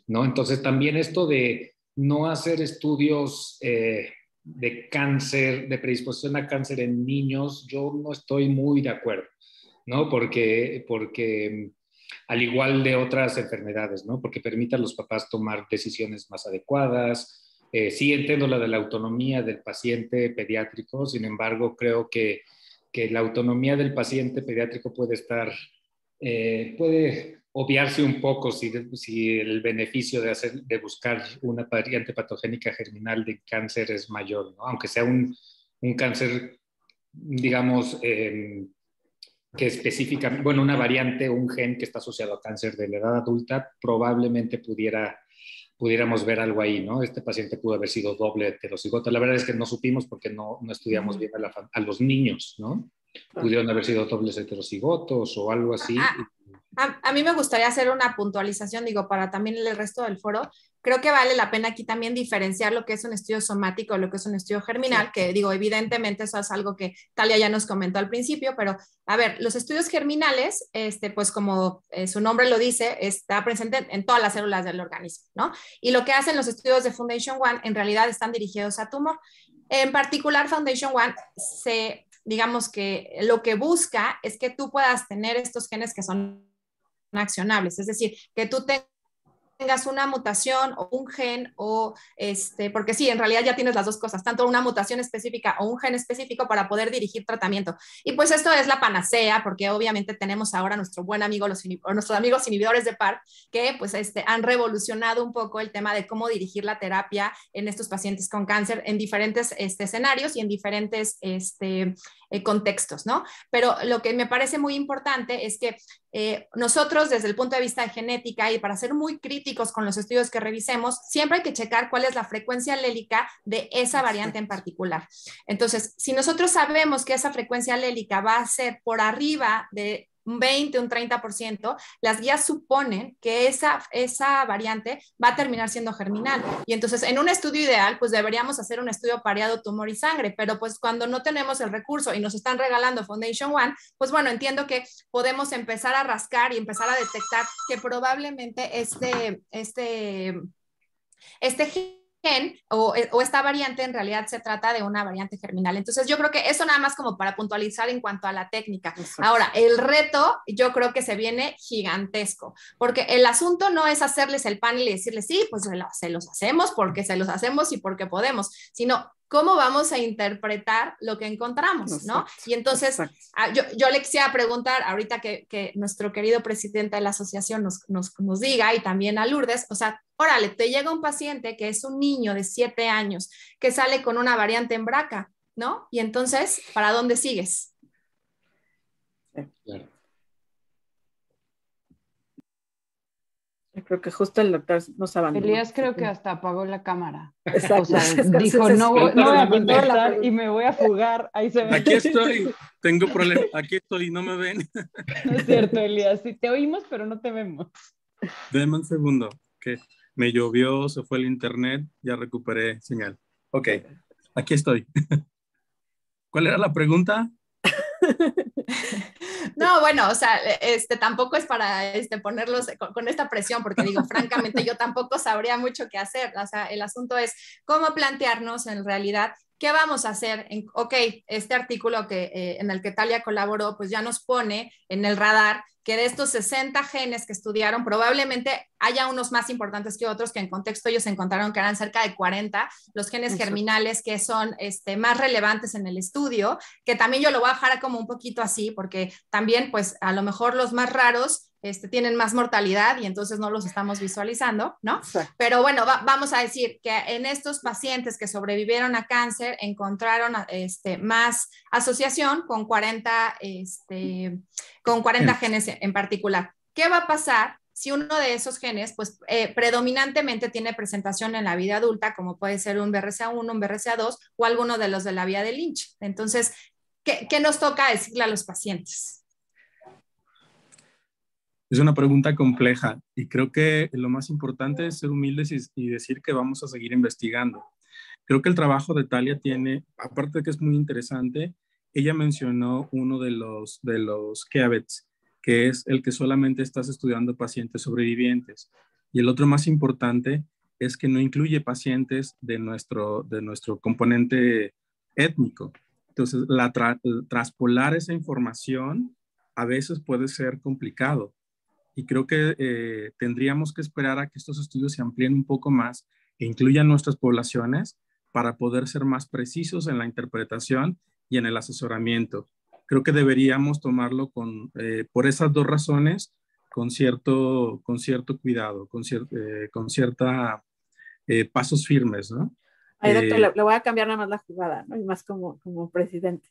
¿no? Entonces también esto de no hacer estudios de cáncer, de predisposición a cáncer en niños, yo no estoy muy de acuerdo, ¿no? Porque al igual de otras enfermedades, ¿no? Porque permite a los papás tomar decisiones más adecuadas. Sí entiendo la de la autonomía del paciente pediátrico, sin embargo, creo que la autonomía del paciente pediátrico puede estar, puede obviarse un poco si el beneficio de buscar una variante patogénica germinal de cáncer es mayor, ¿no? Aunque sea un cáncer, digamos, que específicamente, bueno, una variante, un gen que está asociado a cáncer de la edad adulta, probablemente pudiéramos ver algo ahí, ¿no? Este paciente pudo haber sido doble heterocigoto. La verdad es que no supimos porque no estudiamos bien a los niños, ¿no? Pudieron haber sido dobles heterocigotos o algo así. A mí me gustaría hacer una puntualización, digo, para también el resto del foro. Creo que vale la pena aquí también diferenciar lo que es un estudio somático o lo que es un estudio germinal, sí, que digo, evidentemente eso es algo que Talia ya nos comentó al principio, pero a ver, los estudios germinales, pues como su nombre lo dice, está presente en todas las células del organismo, ¿no? Y lo que hacen los estudios de Foundation One en realidad están dirigidos a tumor. En particular, Foundation One digamos que lo que busca es que tú puedas tener estos genes que son accionables, es decir, que tú tengas una mutación o un gen o porque sí, en realidad ya tienes las dos cosas, tanto una mutación específica o un gen específico para poder dirigir tratamiento. Y pues esto es la panacea, porque obviamente tenemos ahora nuestro buen amigo, nuestros amigos inhibidores de PARP, que pues han revolucionado un poco el tema de cómo dirigir la terapia en estos pacientes con cáncer en diferentes escenarios y en diferentes contextos, ¿no? Pero lo que me parece muy importante es que nosotros desde el punto de vista de genética y para ser muy críticos con los estudios que revisemos, siempre hay que checar cuál es la frecuencia alélica de esa variante en particular. Entonces, si nosotros sabemos que esa frecuencia alélica va a ser por arriba de un 20, un 30%, las guías suponen que esa variante va a terminar siendo germinal. Y entonces, en un estudio ideal, pues deberíamos hacer un estudio pareado tumor y sangre, pero pues cuando no tenemos el recurso y nos están regalando Foundation One, pues bueno, entiendo que podemos empezar a rascar y empezar a detectar que probablemente este gen o esta variante en realidad se trata de una variante germinal. Entonces yo creo que eso nada más como para puntualizar en cuanto a la técnica. Exacto. Ahora, el reto yo creo que se viene gigantesco, porque el asunto no es hacerles el panel y decirles, sí, pues se los hacemos porque se los hacemos y porque podemos, sino cómo vamos a interpretar lo que encontramos, ¿no? Exacto, y entonces, yo le quisiera preguntar, ahorita que nuestro querido presidente de la asociación nos diga, y también a Lourdes, o sea, órale, te llega un paciente que es un niño de 7 años, que sale con una variante en BRCA, ¿no? Y entonces, ¿para dónde sigues? Claro. Yo creo que justo el doctor nos abandonó. Elías creo que hasta apagó la cámara. Exacto. O sea, dijo, no voy a contestar y me voy a fugar. Ahí se ve. Aquí estoy, tengo problema, aquí estoy, no me ven. No es cierto, Elías, sí te oímos, pero no te vemos. Denme un segundo, que me llovió, se fue el internet, ya recuperé señal. Ok, aquí estoy. ¿Cuál era la pregunta? No, bueno, o sea, tampoco es para ponerlos con esta presión, porque digo, francamente, yo tampoco sabría mucho qué hacer. O sea, el asunto es cómo plantearnos en realidad qué vamos a hacer. Ok, este artículo en el que Talia colaboró, pues ya nos pone en el radar que de estos 60 genes que estudiaron, probablemente haya unos más importantes que otros, que en contexto ellos encontraron que eran cerca de 40, los genes germinales que son más relevantes en el estudio, que también yo lo voy a dejar como un poquito así, porque también pues a lo mejor los más raros tienen más mortalidad y entonces no los estamos visualizando, ¿no? Exacto. Pero bueno, vamos a decir que en estos pacientes que sobrevivieron a cáncer encontraron más asociación con 40 genes en particular. ¿Qué va a pasar si uno de esos genes, pues predominantemente tiene presentación en la vida adulta, como puede ser un BRCA1, un BRCA2 o alguno de los de la vía de Lynch? Entonces, ¿qué nos toca decirle a los pacientes? Es una pregunta compleja y creo que lo más importante es ser humildes y decir que vamos a seguir investigando. Creo que el trabajo de Talia tiene, aparte de que es muy interesante, ella mencionó uno de los caveats, que es el que solamente estás estudiando pacientes sobrevivientes. Y el otro más importante es que no incluye pacientes de nuestro componente étnico. Entonces, traspolar esa información a veces puede ser complicado. y creo que tendríamos que esperar a que estos estudios se amplíen un poco más e incluyan nuestras poblaciones para poder ser más precisos en la interpretación y en el asesoramiento. Creo que deberíamos tomarlo por esas dos razones con cierto cuidado, con cierta pasos firmes, ¿no? Ay, doctor, le voy a cambiar nada más la jugada, ¿no? Y más como presidente.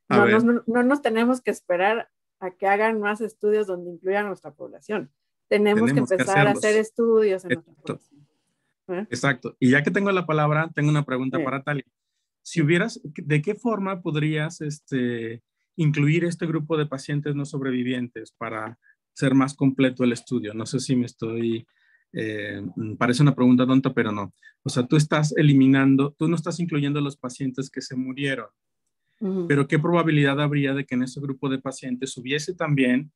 A ver. No nos tenemos que esperar a que hagan más estudios donde incluyan a nuestra población. Tenemos que empezar a hacer estudios en nuestra población. Exacto. Y ya que tengo la palabra, tengo una pregunta para Talia. Si ¿de qué forma podrías incluir este grupo de pacientes no sobrevivientes para ser más completo el estudio? No sé si me estoy... parece una pregunta tonta, pero no. O sea, tú no estás incluyendo a los pacientes que se murieron. Pero ¿qué probabilidad habría de que en ese grupo de pacientes hubiese también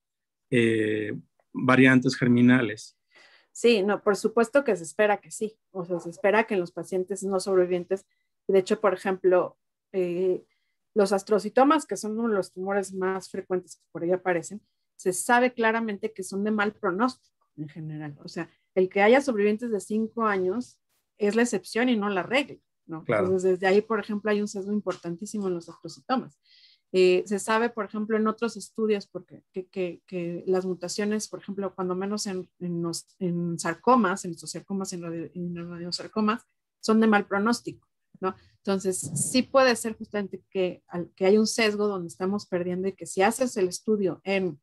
variantes germinales? Sí, no, por supuesto que se espera que sí. O sea, se espera que en los pacientes no sobrevivientes, de hecho, por ejemplo, los astrocitomas, que son uno de los tumores más frecuentes que por ahí aparecen, se sabe claramente que son de mal pronóstico en general. O sea, el que haya sobrevivientes de 5 años es la excepción y no la regla, ¿no? Claro. Entonces, desde ahí, por ejemplo, hay un sesgo importantísimo en los astrocitomas. Se sabe, por ejemplo, en otros estudios que las mutaciones, por ejemplo, cuando menos en sarcomas, en histosarcomas, en radiosarcomas, son de mal pronóstico, ¿no? Entonces, sí puede ser justamente que hay un sesgo donde estamos perdiendo y que si haces el estudio en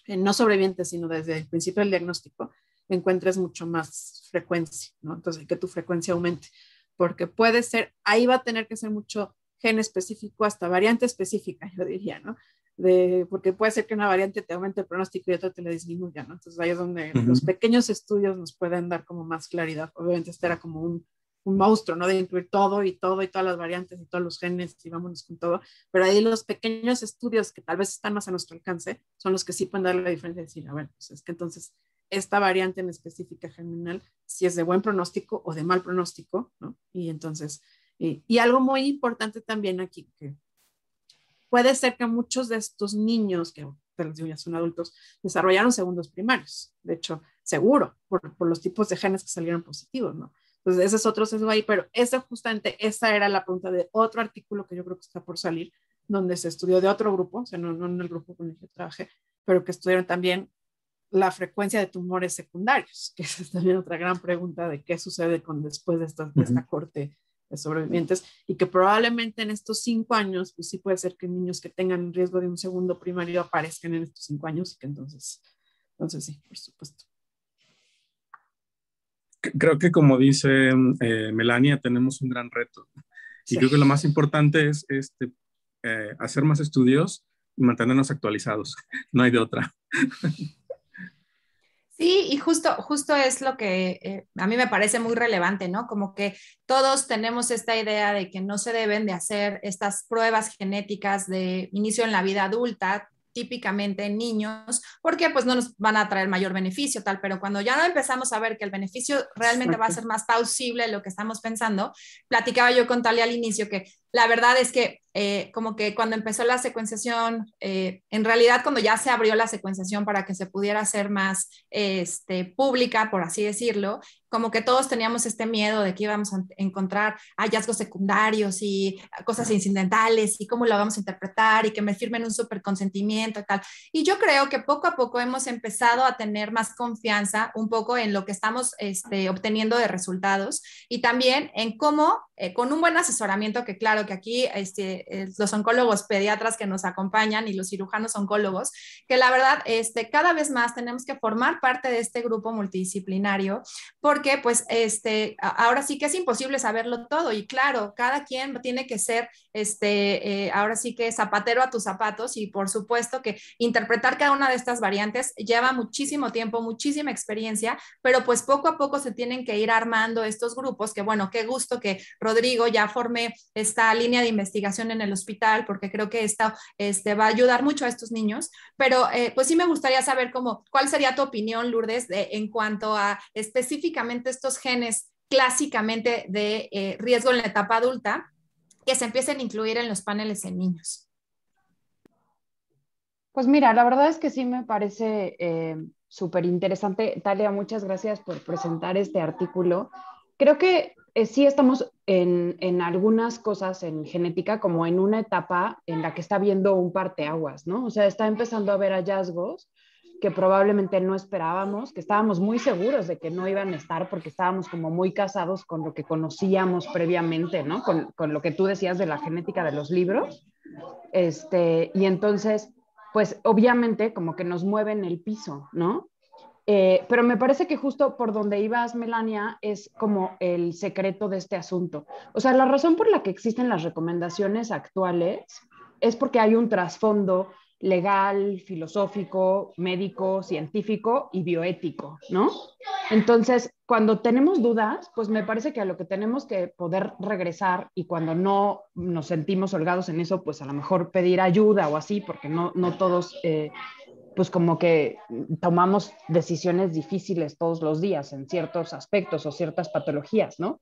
no sobrevivientes, sino desde el principio del diagnóstico, encuentres mucho más frecuencia, ¿no? Entonces, que tu frecuencia aumente, porque puede ser, ahí va a tener que ser mucho gen específico, hasta variante específica, yo diría, ¿no? Porque puede ser que una variante te aumente el pronóstico y otra te la disminuya, ¿no? Entonces ahí es donde los pequeños estudios nos pueden dar como más claridad. Obviamente este era como un monstruo, ¿no? De incluir todo y todas las variantes y todos los genes y vámonos con todo, pero ahí los pequeños estudios que tal vez están más a nuestro alcance son los que sí pueden dar la diferencia y decir, a ver, pues es que entonces esta variante en específica germinal si es de buen pronóstico o de mal pronóstico, ¿no? Y entonces, y algo muy importante también aquí, que puede ser que muchos de estos niños, que ya son adultos, desarrollaron segundos primarios, de hecho, seguro, por los tipos de genes que salieron positivos, ¿no? Entonces, ese es otro sesgo ahí, pero esa era la pregunta de otro artículo que yo creo que está por salir, donde se estudió de otro grupo, o sea, no en el grupo con el que trabajé, pero que estudiaron también la frecuencia de tumores secundarios, que esa es también otra gran pregunta de qué sucede después de esta corte de sobrevivientes, y que probablemente en estos 5 años, pues sí puede ser que niños que tengan riesgo de un segundo primario aparezcan en estos 5 años, y que entonces sí, por supuesto. Creo que como dice Melania, tenemos un gran reto. Y creo que lo más importante es hacer más estudios y mantenernos actualizados. No hay de otra. Sí, y justo es lo que a mí me parece muy relevante, ¿no? Como que todos tenemos esta idea de que no se deben de hacer estas pruebas genéticas de inicio en la vida adulta, típicamente en niños, porque pues no nos van a traer mayor beneficio, tal, pero cuando ya no empezamos a ver que el beneficio realmente va a ser más plausible lo que estamos pensando, platicaba yo con Talia al inicio que la verdad es que como que cuando empezó la secuenciación, en realidad cuando ya se abrió la secuenciación para que se pudiera hacer más pública, por así decirlo, como que todos teníamos este miedo de que íbamos a encontrar hallazgos secundarios y cosas incidentales y cómo lo vamos a interpretar y que me firmen un súper consentimiento y tal. Y yo creo que poco a poco hemos empezado a tener más confianza un poco en lo que estamos obteniendo de resultados y también en cómo, con un buen asesoramiento, que claro que aquí los oncólogos pediatras que nos acompañan y los cirujanos oncólogos, que la verdad cada vez más tenemos que formar parte de este grupo multidisciplinario porque pues ahora sí que es imposible saberlo todo y claro, cada quien tiene que ser ahora sí que zapatero a tus zapatos y por supuesto que interpretar cada una de estas variantes lleva muchísimo tiempo, muchísima experiencia, pero pues poco a poco se tienen que ir armando estos grupos, que bueno, qué gusto que Rodrigo ya forme esta línea de investigación en el hospital, porque creo que esto va a ayudar mucho a estos niños, pero pues sí me gustaría saber cuál sería tu opinión, Lourdes, en cuanto a específicamente estos genes clásicamente de riesgo en la etapa adulta, que se empiecen a incluir en los paneles en niños. Pues mira, la verdad es que sí me parece súper interesante. Talia, muchas gracias por presentar este artículo. Creo que sí estamos en algunas cosas en genética como en una etapa en la que está viendo un parteaguas, ¿no? O sea, está empezando a haber hallazgos que probablemente no esperábamos, que estábamos muy seguros de que no iban a estar porque estábamos como muy casados con lo que conocíamos previamente, ¿no? Con lo que tú decías de la genética de los libros. Y entonces, pues obviamente como que nos mueven el piso, ¿no? Pero me parece que justo por donde ibas, Melania, es como el secreto de este asunto. O sea, la razón por la que existen las recomendaciones actuales es porque hay un trasfondo legal, filosófico, médico, científico y bioético, ¿no? Entonces, cuando tenemos dudas, pues me parece que a lo que tenemos que poder regresar y cuando no nos sentimos holgados en eso, pues a lo mejor pedir ayuda o así, porque no todos pues como que tomamos decisiones difíciles todos los días en ciertos aspectos o ciertas patologías, ¿no?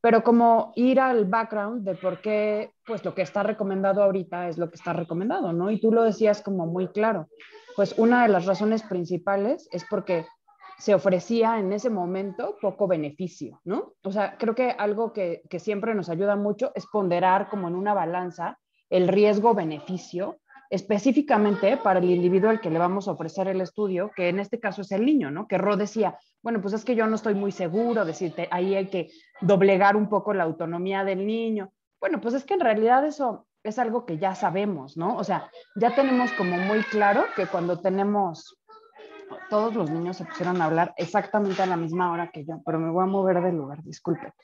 Pero como ir al background de por qué, pues lo que está recomendado ahorita es lo que está recomendado, ¿no? Y tú lo decías como muy claro. Pues una de las razones principales es porque se ofrecía en ese momento poco beneficio, ¿no? O sea, creo que algo que siempre nos ayuda mucho es ponderar como en una balanza el riesgo-beneficio específicamente para el individuo al que le vamos a ofrecer el estudio, que en este caso es el niño, ¿no? Que Ro decía, bueno, pues es que yo no estoy muy seguro, decirte, ahí hay que doblegar un poco la autonomía del niño. Bueno, pues es que en realidad eso es algo que ya sabemos, ¿no? O sea, ya tenemos como muy claro que cuando tenemos, todos los niños se pusieron a hablar exactamente a la misma hora que yo, pero me voy a mover del lugar, disculpe.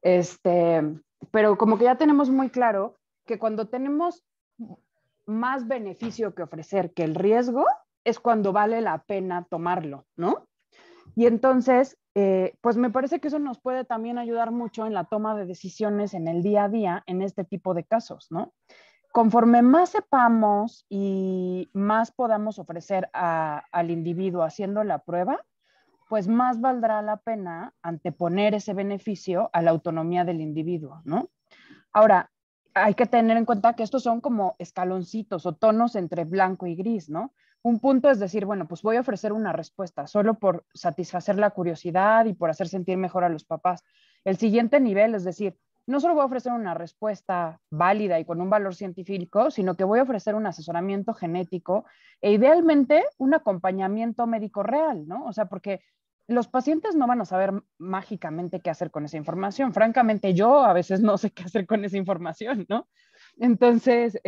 Pero como que ya tenemos muy claro que cuando tenemos más beneficio que ofrecer que el riesgo, es cuando vale la pena tomarlo, ¿no? Y entonces, pues me parece que eso nos puede también ayudar mucho en la toma de decisiones en el día a día en este tipo de casos, ¿no? Conforme más sepamos y más podamos ofrecer al individuo haciendo la prueba, pues más valdrá la pena anteponer ese beneficio a la autonomía del individuo, ¿no? Ahora, hay que tener en cuenta que estos son como escaloncitos o tonos entre blanco y gris, ¿no? Un punto es decir, bueno, pues voy a ofrecer una respuesta solo por satisfacer la curiosidad y por hacer sentir mejor a los papás. El siguiente nivel es decir, no solo voy a ofrecer una respuesta válida y con un valor científico, sino que voy a ofrecer un asesoramiento genético e idealmente un acompañamiento médico real, ¿no? O sea, porque los pacientes no van a saber mágicamente qué hacer con esa información. Francamente, yo a veces no sé qué hacer con esa información, ¿no? Entonces,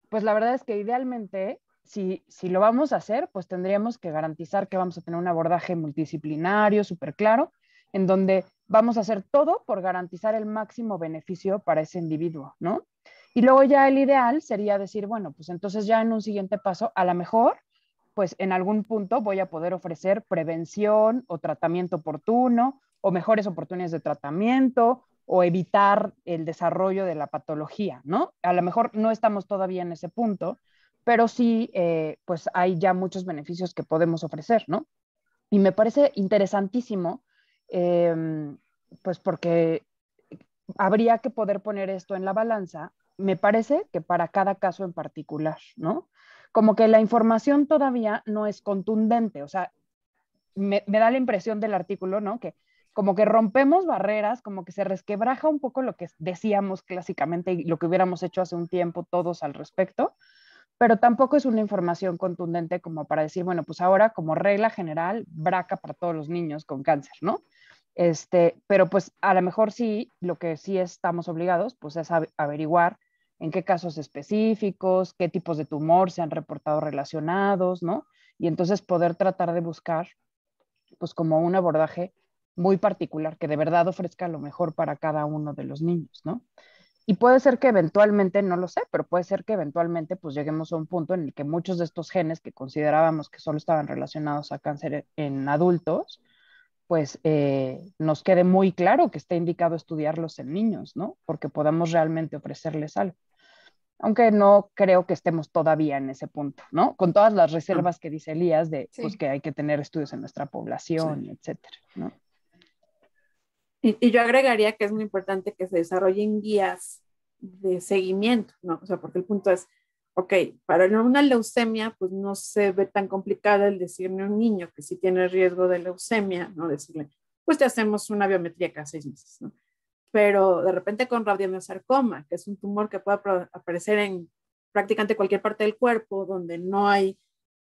pues la verdad es que idealmente, si lo vamos a hacer, pues tendríamos que garantizar que vamos a tener un abordaje multidisciplinario, súper claro, en donde vamos a hacer todo por garantizar el máximo beneficio para ese individuo, ¿no? Y luego ya el ideal sería decir, bueno, pues entonces ya en un siguiente paso, a lo mejor pues en algún punto voy a poder ofrecer prevención o tratamiento oportuno o mejores oportunidades de tratamiento o evitar el desarrollo de la patología, ¿no? A lo mejor no estamos todavía en ese punto, pero sí, pues hay ya muchos beneficios que podemos ofrecer, ¿no? Y me parece interesantísimo, pues porque habría que poder poner esto en la balanza, me parece que para cada caso en particular, ¿no? Como que la información todavía no es contundente, o sea, me da la impresión del artículo, ¿no? Que como que rompemos barreras, como que se resquebraja un poco lo que decíamos clásicamente y lo que hubiéramos hecho hace un tiempo todos al respecto, pero tampoco es una información contundente como para decir, bueno, pues ahora como regla general, braca para todos los niños con cáncer, ¿no? Pero pues a lo mejor sí, lo que sí estamos obligados, pues es averiguar en qué casos específicos, qué tipos de tumor se han reportado relacionados, ¿no? Y entonces poder tratar de buscar, pues como un abordaje muy particular que de verdad ofrezca lo mejor para cada uno de los niños, ¿no? Y puede ser que eventualmente, no lo sé, pero puede ser que eventualmente pues lleguemos a un punto en el que muchos de estos genes que considerábamos que solo estaban relacionados a cáncer en adultos, pues nos quede muy claro que está indicado estudiarlos en niños, ¿no? Porque podamos realmente ofrecerles algo. Aunque no creo que estemos todavía en ese punto, ¿no? Con todas las reservas que dice Elías de Sí. pues, que hay que tener estudios en nuestra población, Sí. etcétera, ¿no? Y yo agregaría que es muy importante que se desarrollen guías de seguimiento, ¿no? O sea, porque el punto es, ok, para una leucemia, pues no se ve tan complicada el decirle a un niño que sí tiene riesgo de leucemia, ¿no? Decirle, pues te hacemos una biometría cada 6 meses, ¿no? Pero de repente con radiomiosarcoma, que es un tumor que puede aparecer en prácticamente cualquier parte del cuerpo, donde no hay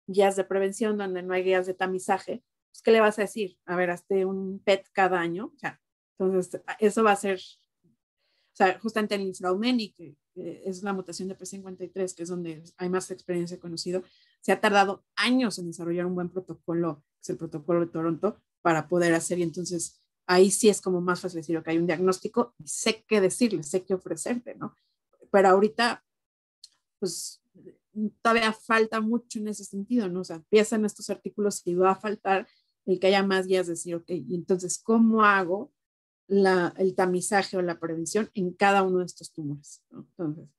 guías de prevención, donde no hay guías de tamizaje, pues, ¿qué le vas a decir? A ver, hazte un PET cada año. O sea, entonces, eso va a ser, o sea, justamente el infraumeni, que es la mutación de P53, que es donde hay más experiencia conocido, se ha tardado años en desarrollar un buen protocolo, que es el protocolo de Toronto, para poder hacer, y entonces ahí sí es como más fácil decir, que hay un diagnóstico y sé qué decirle, sé qué ofrecerte, ¿no? Pero ahorita, pues todavía falta mucho en ese sentido, ¿no? O sea, empiezan estos artículos y va a faltar el que haya más guías, decir, ok, y entonces, ¿cómo hago el tamizaje o la prevención en cada uno de estos tumores, ¿no? Entonces,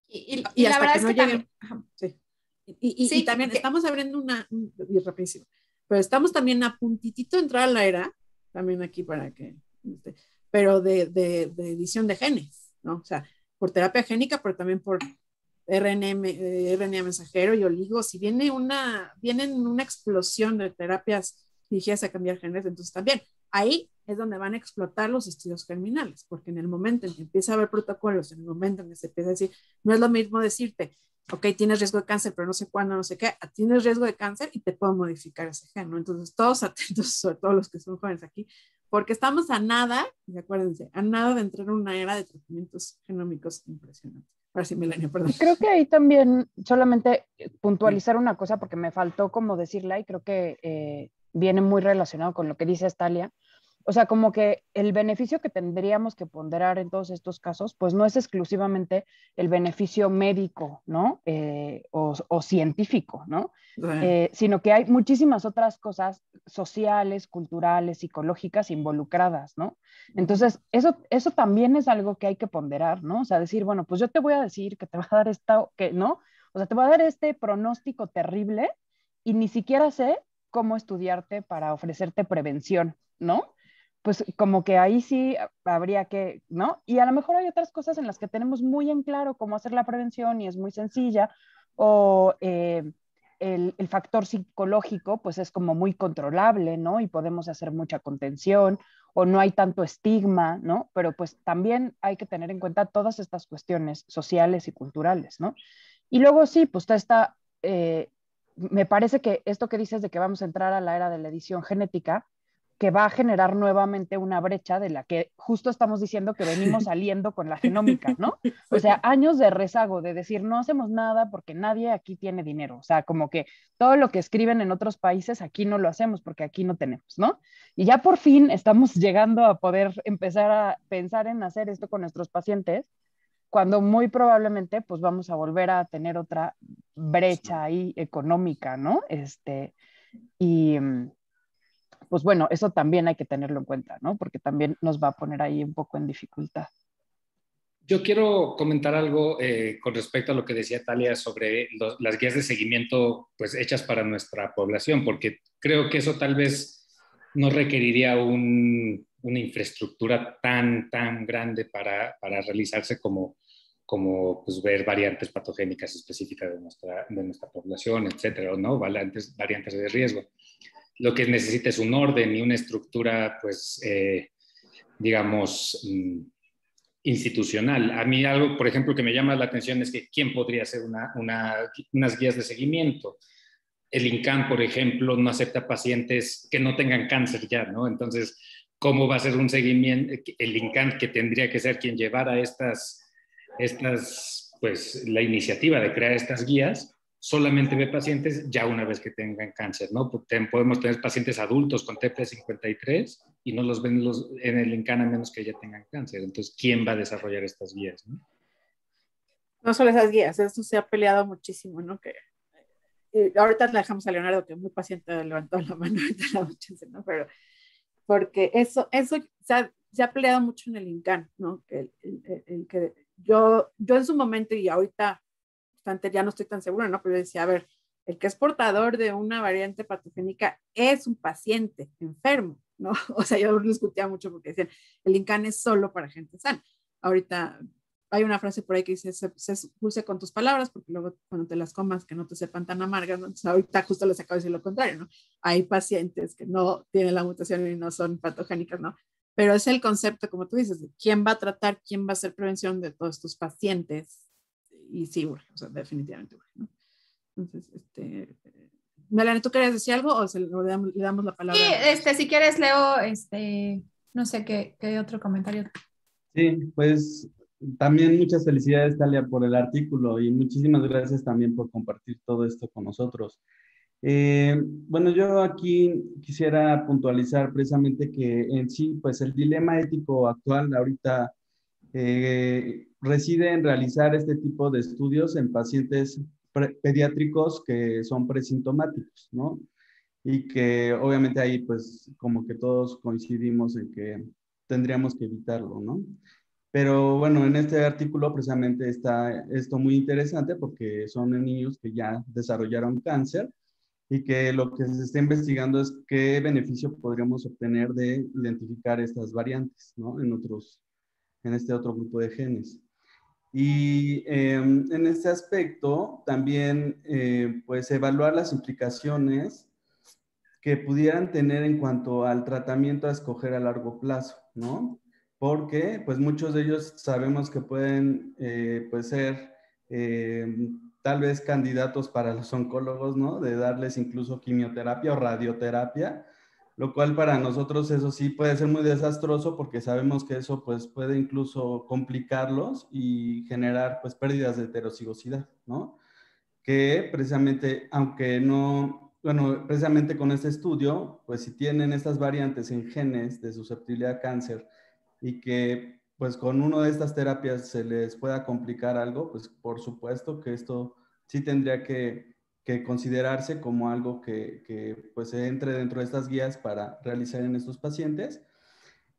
y la hasta verdad que es no que lleguen, también, sí. sí, Y también estamos abriendo y rapidísimo, pero estamos también a puntitito de entrar a la era, también aquí para que, pero de edición de genes, ¿no? O sea, por terapia génica, pero también por RNA mensajero y oligos, y vienen una explosión de terapias dirigidas a cambiar genes, entonces también ahí es donde van a explotar los estudios germinales, porque en el momento en que empieza a haber protocolos, en el momento en que se empieza a decir, no es lo mismo decirte, ok, tienes riesgo de cáncer, pero no sé cuándo, no sé qué, tienes riesgo de cáncer y te puedo modificar ese gen, ¿no? Entonces, todos atentos, sobre todo los que son jóvenes aquí, porque estamos a nada, y acuérdense, a nada de entrar en una era de tratamientos genómicos impresionantes. Ahora sí, Melania, perdón. Y creo que ahí también solamente puntualizar una cosa, porque me faltó como decirla y creo que viene muy relacionado con lo que dice Estalia. O sea, como que el beneficio que tendríamos que ponderar en todos estos casos, pues no es exclusivamente el beneficio médico, ¿no? O científico, ¿no? Sino que hay muchísimas otras cosas sociales, culturales, psicológicas involucradas, ¿no? Entonces, eso también es algo que hay que ponderar, ¿no? O sea, decir, bueno, pues yo te voy a decir que te va a dar esta, que no, o sea, te va a dar este pronóstico terrible y ni siquiera sé cómo estudiarte para ofrecerte prevención, ¿no? Pues como que ahí sí habría que, ¿no? Y a lo mejor hay otras cosas en las que tenemos muy en claro cómo hacer la prevención y es muy sencilla, o el factor psicológico pues es como muy controlable, ¿no? Y podemos hacer mucha contención, o no hay tanto estigma, ¿no? Pero pues también hay que tener en cuenta todas estas cuestiones sociales y culturales, ¿no? Y luego sí, pues está me parece que esto que dices de que vamos a entrar a la era de la edición genética, que va a generar nuevamente una brecha de la que justo estamos diciendo que venimos saliendo con la genómica, ¿no? O sea, años de rezago, de decir no hacemos nada porque nadie aquí tiene dinero. O sea, como que todo lo que escriben en otros países, aquí no lo hacemos porque aquí no tenemos, ¿no? Y ya por fin estamos llegando a poder empezar a pensar en hacer esto con nuestros pacientes, cuando muy probablemente pues vamos a volver a tener otra brecha ahí económica, ¿no? Y pues bueno, eso también hay que tenerlo en cuenta, ¿no? Porque también nos va a poner ahí un poco en dificultad. Yo quiero comentar algo con respecto a lo que decía Talia sobre las guías de seguimiento pues, hechas para nuestra población, porque creo que eso tal vez no requeriría una infraestructura tan grande para realizarse como pues, ver variantes patogénicas específicas de nuestra población, etcétera, ¿no? Variantes de riesgo. Lo que necesita es un orden y una estructura, pues, digamos, institucional. A mí algo, por ejemplo, que me llama la atención es que ¿quién podría hacer unas guías de seguimiento? El INCAN, por ejemplo, no acepta pacientes que no tengan cáncer ya, ¿no? Entonces, ¿cómo va a ser un seguimiento? El INCAN, que tendría que ser quien llevara pues, la iniciativa de crear estas guías, solamente ve pacientes ya una vez que tengan cáncer, ¿no? Podemos tener pacientes adultos con TP53 y no los ven en el INCAN a menos que ya tengan cáncer. Entonces, ¿quién va a desarrollar estas guías, no? No solo esas guías, eso se ha peleado muchísimo, ¿no? Que ahorita le dejamos a Leonardo, que muy paciente levantó la mano, ¿no? Pero porque eso se ha peleado mucho en el INCAN, ¿no? Que yo en su momento y ahorita ya no estoy tan segura, ¿no? Pero yo decía, a ver, el que es portador de una variante patogénica es un paciente enfermo, ¿no? O sea, yo lo discutía mucho porque decían, el INCAN es solo para gente sana. Ahorita hay una frase por ahí que dice, sé dulce con tus palabras, porque luego cuando te las comas que no te sepan tan amargas, ¿no? Entonces ahorita justo les acabo de decir lo contrario, ¿no? Hay pacientes que no tienen la mutación y no son patogénicas, ¿no? Pero es el concepto, como tú dices, de quién va a tratar, quién va a hacer prevención de todos tus pacientes, y sí urge, o sea, definitivamente urge, ¿no? Entonces, Melanie, ¿tú querías decir algo o le damos la palabra? Sí, si quieres leo, no sé qué otro comentario. Sí, pues también muchas felicidades, Talia, por el artículo y muchísimas gracias también por compartir todo esto con nosotros. Bueno, yo aquí quisiera puntualizar precisamente que en sí, pues el dilema ético actual ahorita reside en realizar este tipo de estudios en pacientes pediátricos que son presintomáticos, ¿no? Y que obviamente ahí pues como que todos coincidimos en que tendríamos que evitarlo, ¿no? Pero bueno, en este artículo precisamente está esto muy interesante porque son niños que ya desarrollaron cáncer y que lo que se está investigando es qué beneficio podríamos obtener de identificar estas variantes, ¿no? En este otro grupo de genes. Y en este aspecto también pues evaluar las implicaciones que pudieran tener en cuanto al tratamiento a escoger a largo plazo, ¿no? Porque pues muchos de ellos sabemos que pueden pues ser tal vez candidatos para los oncólogos, ¿no? De darles incluso quimioterapia o radioterapia, lo cual para nosotros eso sí puede ser muy desastroso porque sabemos que eso pues puede incluso complicarlos y generar pues pérdidas de heterocigosidad, ¿no? Que precisamente, aunque no, bueno, precisamente con este estudio, pues si tienen estas variantes en genes de susceptibilidad a cáncer y que pues con una de estas terapias se les pueda complicar algo, pues por supuesto que esto sí tendría que considerarse como algo que pues entre dentro de estas guías para realizar en estos pacientes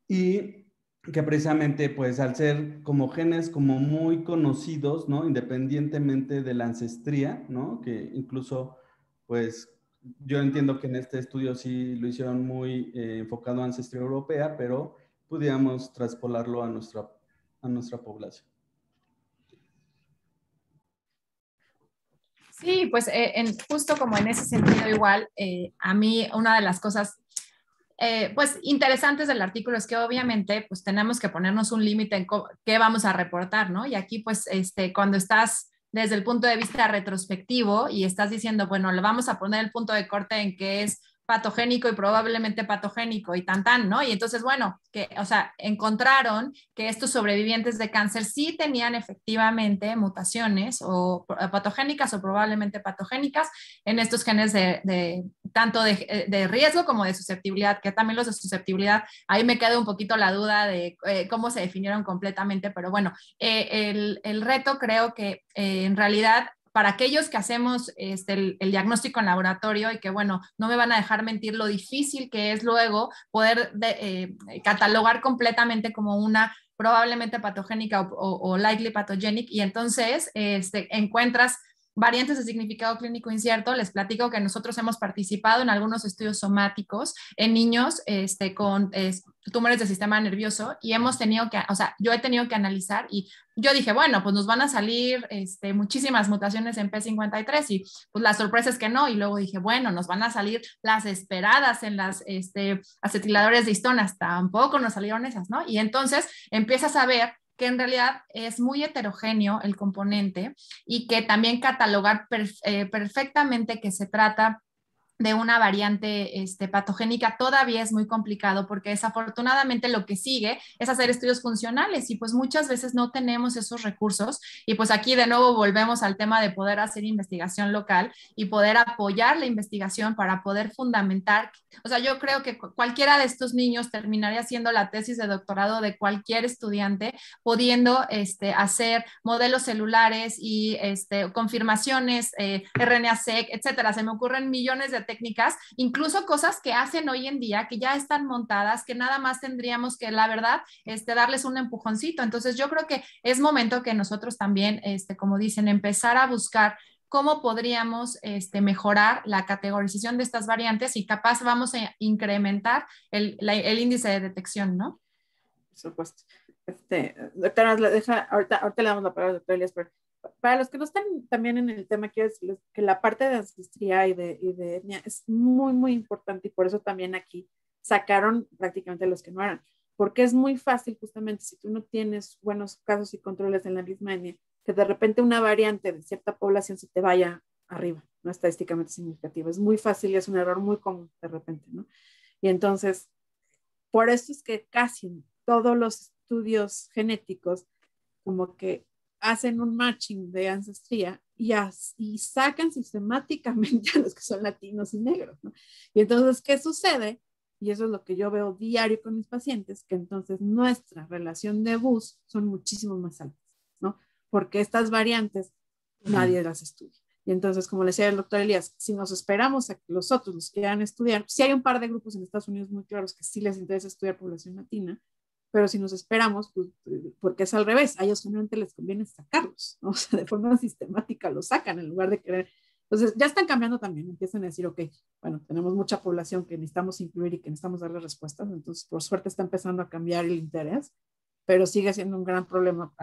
y que precisamente pues al ser como genes como muy conocidos, ¿no? Independientemente de la ancestría, ¿no? Que incluso pues yo entiendo que en este estudio sí lo hicieron muy enfocado a ancestría europea, pero pudiéramos traspolarlo a nuestra población. Sí, pues justo como en ese sentido igual, a mí una de las cosas pues interesantes del artículo es que obviamente pues tenemos que ponernos un límite en qué vamos a reportar, ¿no? Y aquí pues cuando estás desde el punto de vista retrospectivo y estás diciendo, bueno, le vamos a poner el punto de corte en que es patogénico y probablemente patogénico y tan, ¿no? Y entonces, bueno, o sea, encontraron que estos sobrevivientes de cáncer sí tenían efectivamente mutaciones o patogénicas o probablemente patogénicas en estos genes tanto de riesgo como de susceptibilidad, que también los de susceptibilidad, ahí me queda un poquito la duda de cómo se definieron completamente, pero bueno, el reto creo que en realidad para aquellos que hacemos el diagnóstico en laboratorio y que, bueno, no me van a dejar mentir lo difícil que es luego poder catalogar completamente como una probablemente patogénica o likely pathogenic y entonces encuentras variantes de significado clínico incierto. Les platico que nosotros hemos participado en algunos estudios somáticos en niños con tumores del sistema nervioso y hemos tenido que, o sea, yo he tenido que analizar y yo dije, bueno, pues nos van a salir muchísimas mutaciones en P53 y pues la sorpresa es que no. Y luego dije, bueno, nos van a salir las esperadas en las acetiladores de histonas, tampoco nos salieron esas, ¿no? Y entonces empiezas a ver que en realidad es muy heterogéneo el componente y que también catalogar perfectamente que se trata de una variante patogénica todavía es muy complicado porque desafortunadamente lo que sigue es hacer estudios funcionales y pues muchas veces no tenemos esos recursos y pues aquí de nuevo volvemos al tema de poder hacer investigación local y poder apoyar la investigación para poder fundamentar. O sea, yo creo que cualquiera de estos niños terminaría siendo la tesis de doctorado de cualquier estudiante pudiendo hacer modelos celulares y confirmaciones, RNA-seq, etcétera. Se me ocurren millones de técnicas, incluso cosas que hacen hoy en día, que ya están montadas, que nada más tendríamos que, la verdad, darles un empujoncito. Entonces yo creo que es momento que nosotros también, como dicen, empezar a buscar cómo podríamos mejorar la categorización de estas variantes y capaz vamos a incrementar el índice de detección, ¿no? Por supuesto. Doctora, ahorita le damos la palabra al doctor Elías, pero para los que no están también en el tema, quiero decirles que la parte de ancestría y de etnia es muy, muy importante, y por eso también aquí sacaron prácticamente los que no eran, porque es muy fácil justamente si tú no tienes buenos casos y controles en la misma etnia, que de repente una variante de cierta población se te vaya arriba, no estadísticamente significativa. Es muy fácil y es un error muy común de repente, ¿no? Y entonces, por eso es que casi todos los estudios genéticos como que hacen un matching de ancestría y sacan sistemáticamente a los que son latinos y negros, ¿no? Y entonces, ¿qué sucede? Y eso es lo que yo veo diario con mis pacientes, que entonces nuestra relación de bus son muchísimo más altas, ¿no? Porque estas variantes nadie las estudia. Y entonces, como le decía el doctor Elías, si nos esperamos a que los otros los quieran estudiar, sí hay un par de grupos en Estados Unidos muy claros que sí les interesa estudiar población latina, pero si nos esperamos, pues, porque es al revés, a ellos generalmente les conviene sacarlos, ¿no? O sea, de forma sistemática los sacan en lugar de querer. Entonces, ya están cambiando también, empiezan a decir, ok, bueno, tenemos mucha población que necesitamos incluir y que necesitamos darle respuestas, entonces, por suerte está empezando a cambiar el interés, pero sigue siendo un gran problema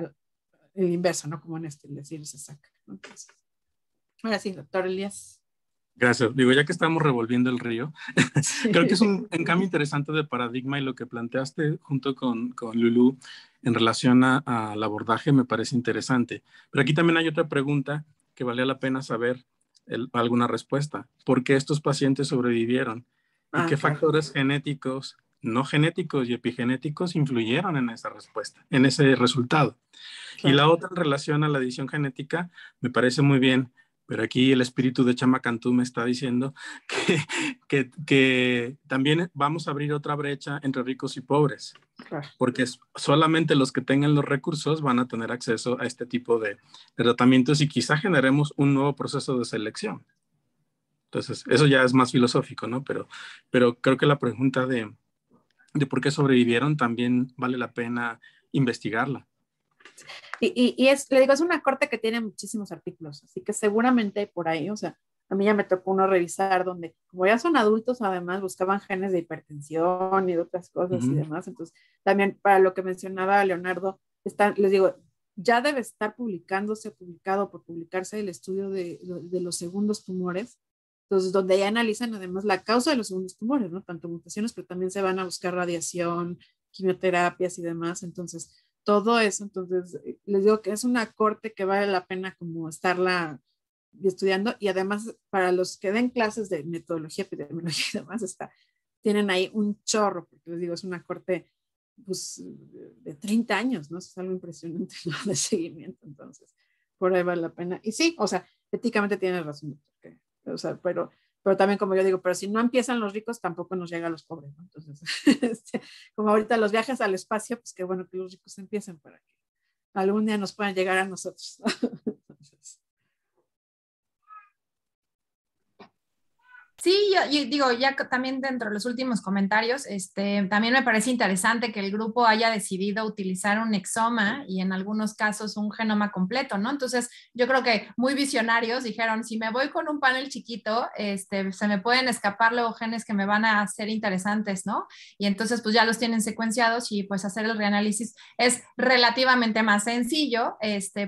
el inverso, ¿no? Como en este, el decir, se saca, ¿no? Entonces, ahora sí, doctor Elías. Gracias. Digo, ya que estamos revolviendo el río, creo que es un cambio interesante de paradigma, y lo que planteaste junto con Lulú en relación al abordaje me parece interesante. Pero aquí también hay otra pregunta que valía la pena saber alguna respuesta. ¿Por qué estos pacientes sobrevivieron? ¿Y qué factores genéticos, no genéticos y epigenéticos influyeron en esa respuesta, en ese resultado? Claro. Y la otra, en relación a la edición genética, me parece muy bien. Pero aquí el espíritu de Chama Cantú me está diciendo que también vamos a abrir otra brecha entre ricos y pobres, porque solamente los que tengan los recursos van a tener acceso a este tipo de tratamientos, y quizá generemos un nuevo proceso de selección. Entonces, eso ya es más filosófico, ¿no? Pero creo que la pregunta de por qué sobrevivieron también vale la pena investigarla. Le digo, es una corte que tiene muchísimos artículos, así que seguramente por ahí, o sea, a mí ya me tocó uno revisar donde, como ya son adultos, además buscaban genes de hipertensión y de otras cosas y demás. Entonces, también para lo que mencionaba Leonardo, les digo, ya debe estar publicado por publicarse el estudio de los segundos tumores, entonces, donde ya analizan además la causa de los segundos tumores, ¿no? Tanto mutaciones, pero también se van a buscar radiación, quimioterapias y demás. Entonces, todo eso, entonces les digo que es una corte que vale la pena como estarla estudiando, y además para los que den clases de metodología, epidemiología y demás, tienen ahí un chorro, porque les digo, es una corte pues, de 30 años, ¿no? Es algo impresionante, ¿no? De seguimiento, entonces por ahí vale la pena. Y sí, o sea, éticamente tiene razón, porque, o sea, pero también, como yo digo, pero si no empiezan los ricos, tampoco nos llega a los pobres, ¿no? Entonces, como ahorita los viajes al espacio, pues qué bueno que los ricos empiecen para que algún día nos puedan llegar a nosotros. Entonces. Sí, yo digo, ya también dentro de los últimos comentarios, también me parece interesante que el grupo haya decidido utilizar un exoma y en algunos casos un genoma completo, ¿no? Entonces, yo creo que muy visionarios dijeron, si me voy con un panel chiquito, se me pueden escapar luego genes que me van a ser interesantes, ¿no? Y entonces, pues ya los tienen secuenciados, y pues hacer el reanálisis es relativamente más sencillo,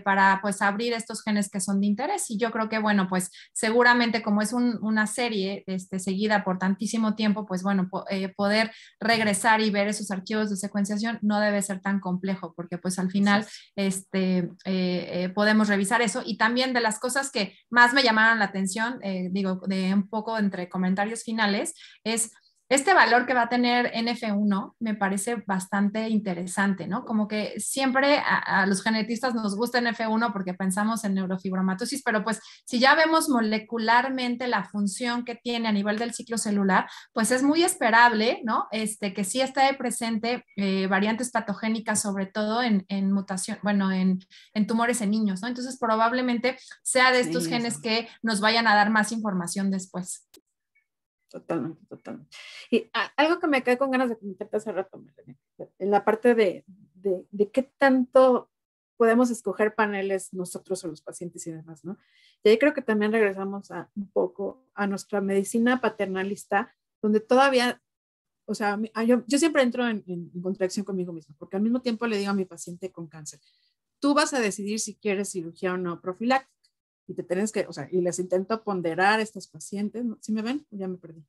para pues abrir estos genes que son de interés. Y yo creo que, bueno, pues seguramente como es una serie seguida por tantísimo tiempo, pues bueno, poder regresar y ver esos archivos de secuenciación no debe ser tan complejo, porque pues al final podemos revisar eso. Y también de las cosas que más me llamaron la atención, digo, de un poco entre comentarios finales, es este valor que va a tener NF1 me parece bastante interesante, ¿no? Como que siempre a los genetistas nos gusta NF1 porque pensamos en neurofibromatosis, pero pues si ya vemos molecularmente la función que tiene a nivel del ciclo celular, pues es muy esperable, ¿no? Que sí esté presente variantes patogénicas, sobre todo en mutación, bueno, en tumores en niños, ¿no? Entonces probablemente sea de estos genes que nos vayan a dar más información después. Totalmente. Y algo que me quedé con ganas de comentarte hace rato, en la parte de qué tanto podemos escoger paneles nosotros o los pacientes y demás, ¿no? Y ahí creo que también regresamos un poco a nuestra medicina paternalista, donde todavía o sea, yo siempre entro en contradicción conmigo misma, porque al mismo tiempo le digo a mi paciente con cáncer, tú vas a decidir si quieres cirugía o no profiláctica, y te tienes que, o sea, y les intento ponderar a estos pacientes, ¿no? ¿Sí me ven? Ya me perdí.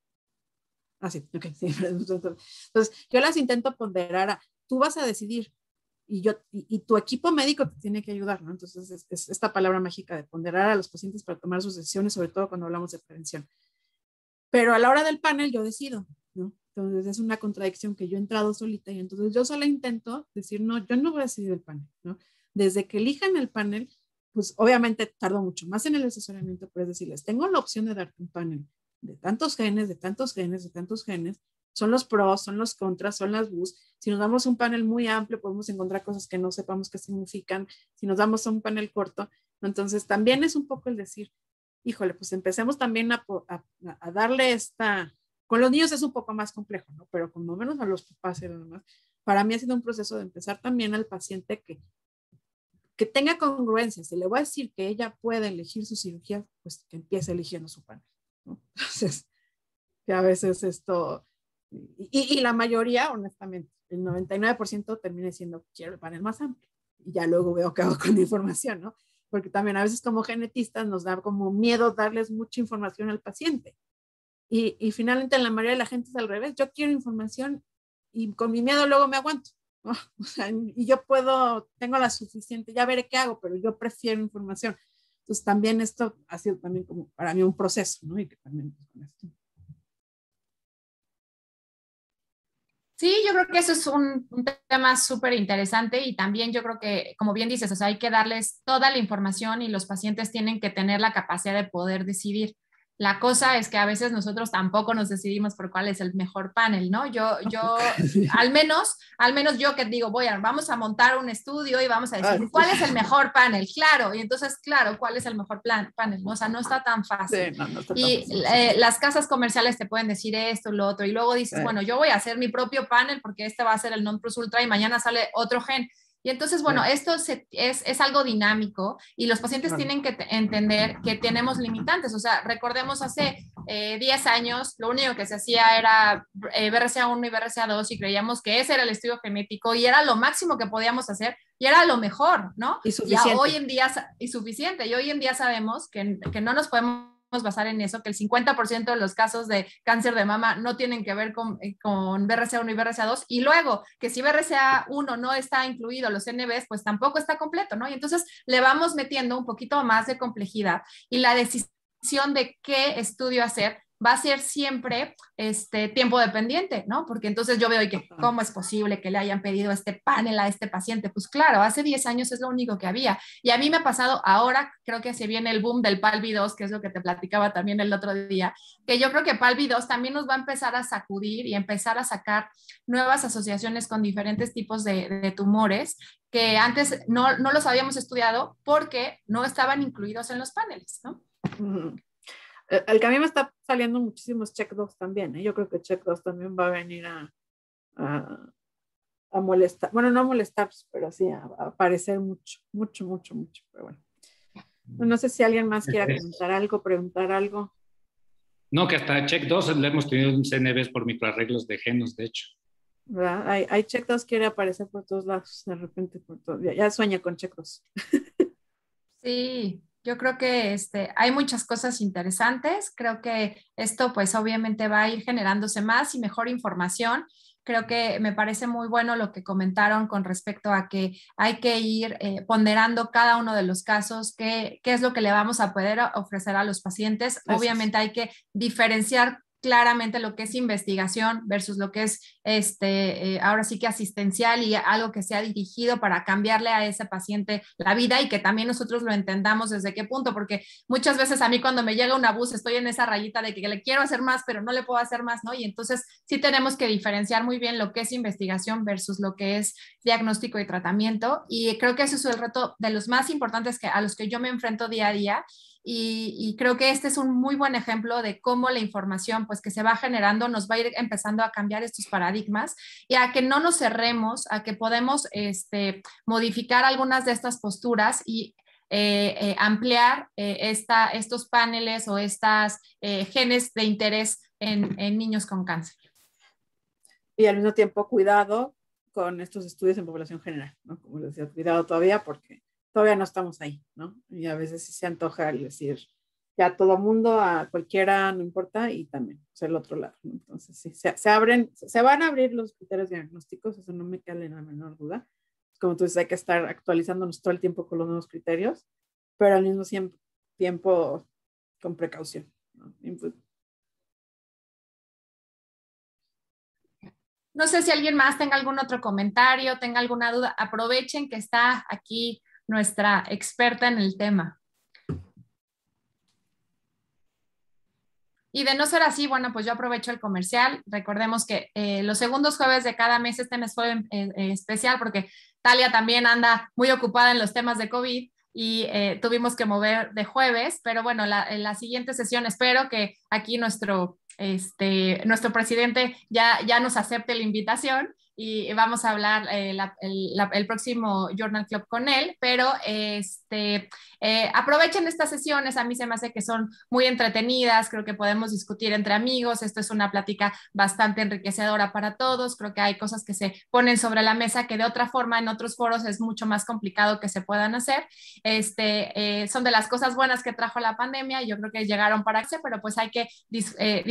Ah, sí, ok, sí. Entonces, yo las intento ponderar a, tú vas a decidir, y tu equipo médico te tiene que ayudar, ¿no? Entonces, es esta palabra mágica de ponderar a los pacientes para tomar sus decisiones, sobre todo cuando hablamos de prevención. Pero a la hora del panel yo decido, ¿no? Entonces es una contradicción que yo he entrado solita y entonces yo solo intento decir, no, yo no voy a decidir el panel, ¿no? Desde que elijan el panel, pues obviamente tardo mucho más en el asesoramiento, pero es decirles, tengo la opción de darte un panel de tantos genes, de tantos genes, de tantos genes, son los pros, son los contras, son las bus. Si nos damos un panel muy amplio, podemos encontrar cosas que no sepamos qué significan. Si nos damos un panel corto, entonces también es un poco el decir, híjole, pues empecemos también a darle esta, con los niños es un poco más complejo, ¿no? Pero como menos a los papás y demás, para mí ha sido un proceso de empezar también al paciente que tenga congruencia. Si le voy a decir que ella puede elegir su cirugía, pues que empiece eligiendo su panel, ¿no? Entonces, que a veces esto, y la mayoría, honestamente, el 99% termina diciendo, quiero el panel más amplio. Y ya luego veo qué hago con la información, ¿no? Porque también a veces como genetistas nos da como miedo darles mucha información al paciente. Y finalmente en la mayoría de la gente es al revés. Yo quiero información y con mi miedo luego me aguanto, ¿no? O sea, y yo tengo la suficiente, ya veré qué hago, pero yo prefiero información. Entonces también esto ha sido también como para mí un proceso, ¿no? Y que también con esto. Sí, yo creo que eso es un tema súper interesante y también yo creo que, como bien dices, o sea, hay que darles toda la información y los pacientes tienen que tener la capacidad de poder decidir. La cosa es que a veces nosotros tampoco nos decidimos por cuál es el mejor panel, ¿no? Al menos yo que digo, vamos a montar un estudio y vamos a decir, ¿cuál es el mejor panel? Claro, y entonces, claro, ¿cuál es el mejor panel? ¿No? O sea, no está tan fácil. Sí, no está tan y fácil. Las casas comerciales te pueden decir esto, lo otro, y luego dices, bueno, yo voy a hacer mi propio panel porque este va a ser el non plus ultra y mañana sale otro gen. Y entonces, bueno, esto es algo dinámico y los pacientes tienen que entender que tenemos limitantes. O sea, recordemos hace 10 años, lo único que se hacía era BRCA1 y BRCA2 y creíamos que ese era el estudio genético y era lo máximo que podíamos hacer y era lo mejor, ¿no? Y suficiente. Hoy en día, y suficiente. Y hoy en día sabemos que no nos podemos basar en eso, que el 50% de los casos de cáncer de mama no tienen que ver con BRCA1 y BRCA2, y luego que si BRCA1 no está incluido los NBs, pues tampoco está completo, ¿no? Y entonces le vamos metiendo un poquito más de complejidad y la decisión de qué estudio hacer va a ser siempre tiempo dependiente, ¿no? Porque entonces yo veo que cómo es posible que le hayan pedido este panel a este paciente. Pues claro, hace 10 años es lo único que había. Y a mí me ha pasado ahora, creo que se viene el boom del PALB2, que es lo que te platicaba también el otro día, que yo creo que PALB2 también nos va a empezar a sacudir y empezar a sacar nuevas asociaciones con diferentes tipos de tumores que antes no los habíamos estudiado porque no estaban incluidos en los paneles, ¿no? El que a mí me está saliendo muchísimos check-dogs también, ¿eh? Yo creo que check-dogs también va a venir a molestar, bueno, no a molestar, pero sí a aparecer mucho, pero bueno. No sé si alguien más quiera comentar algo, preguntar algo. No, que hasta check-2 le hemos tenido un CNVs por microarreglos de genos, de hecho. ¿Verdad? Hay check-2 quiere aparecer por todos lados, de repente, ya sueña con check-2. Sí. Yo creo que hay muchas cosas interesantes. Creo que esto pues obviamente va a ir generándose más y mejor información. Creo que me parece muy bueno lo que comentaron con respecto a que hay que ir ponderando cada uno de los casos, qué es lo que le vamos a poder ofrecer a los pacientes. Obviamente hay que diferenciar claramente lo que es investigación versus lo que es ahora sí que asistencial y algo que sea dirigido para cambiarle a ese paciente la vida y que también nosotros lo entendamos desde qué punto, porque muchas veces a mí cuando me llega un abuso estoy en esa rayita de que le quiero hacer más pero no le puedo hacer más, ¿no? Y entonces sí tenemos que diferenciar muy bien lo que es investigación versus lo que es diagnóstico y tratamiento, y creo que ese es el reto de los más importantes a los que yo me enfrento día a día. Y creo que este es un muy buen ejemplo de cómo la información pues que se va generando nos va a ir empezando a cambiar estos paradigmas y a que no nos cerremos, a que podemos modificar algunas de estas posturas y ampliar estos paneles o estas genes de interés en niños con cáncer. y al mismo tiempo cuidado con estos estudios en población general, ¿no? Como les decía, cuidado todavía porque todavía no estamos ahí, ¿no? Y a veces sí se antoja el decir, ya a todo mundo, a cualquiera, no importa, y también, o sea, el otro lado, ¿no? Entonces, sí, se van a abrir los criterios diagnósticos, eso no me queda la menor duda. Como tú dices, hay que estar actualizándonos todo el tiempo con los nuevos criterios, pero al mismo tiempo con precaución, ¿no? No sé si alguien más tenga algún otro comentario, tenga alguna duda. Aprovechen que está aquí nuestra experta en el tema. Y de no ser así, bueno, pues yo aprovecho el comercial. Recordemos que los segundos jueves de cada mes, este mes fue especial porque Talia también anda muy ocupada en los temas de COVID y tuvimos que mover de jueves, pero bueno, en la siguiente sesión espero que aquí nuestro presidente ya nos acepte la invitación y vamos a hablar el próximo Journal Club con él, pero aprovechen estas sesiones, a mí se me hace que son muy entretenidas, creo que podemos discutir entre amigos, esto es una plática bastante enriquecedora para todos, creo que hay cosas que se ponen sobre la mesa que de otra forma en otros foros es mucho más complicado que se puedan hacer, son de las cosas buenas que trajo la pandemia, yo creo que llegaron para quedarse, pero pues hay que disfrutar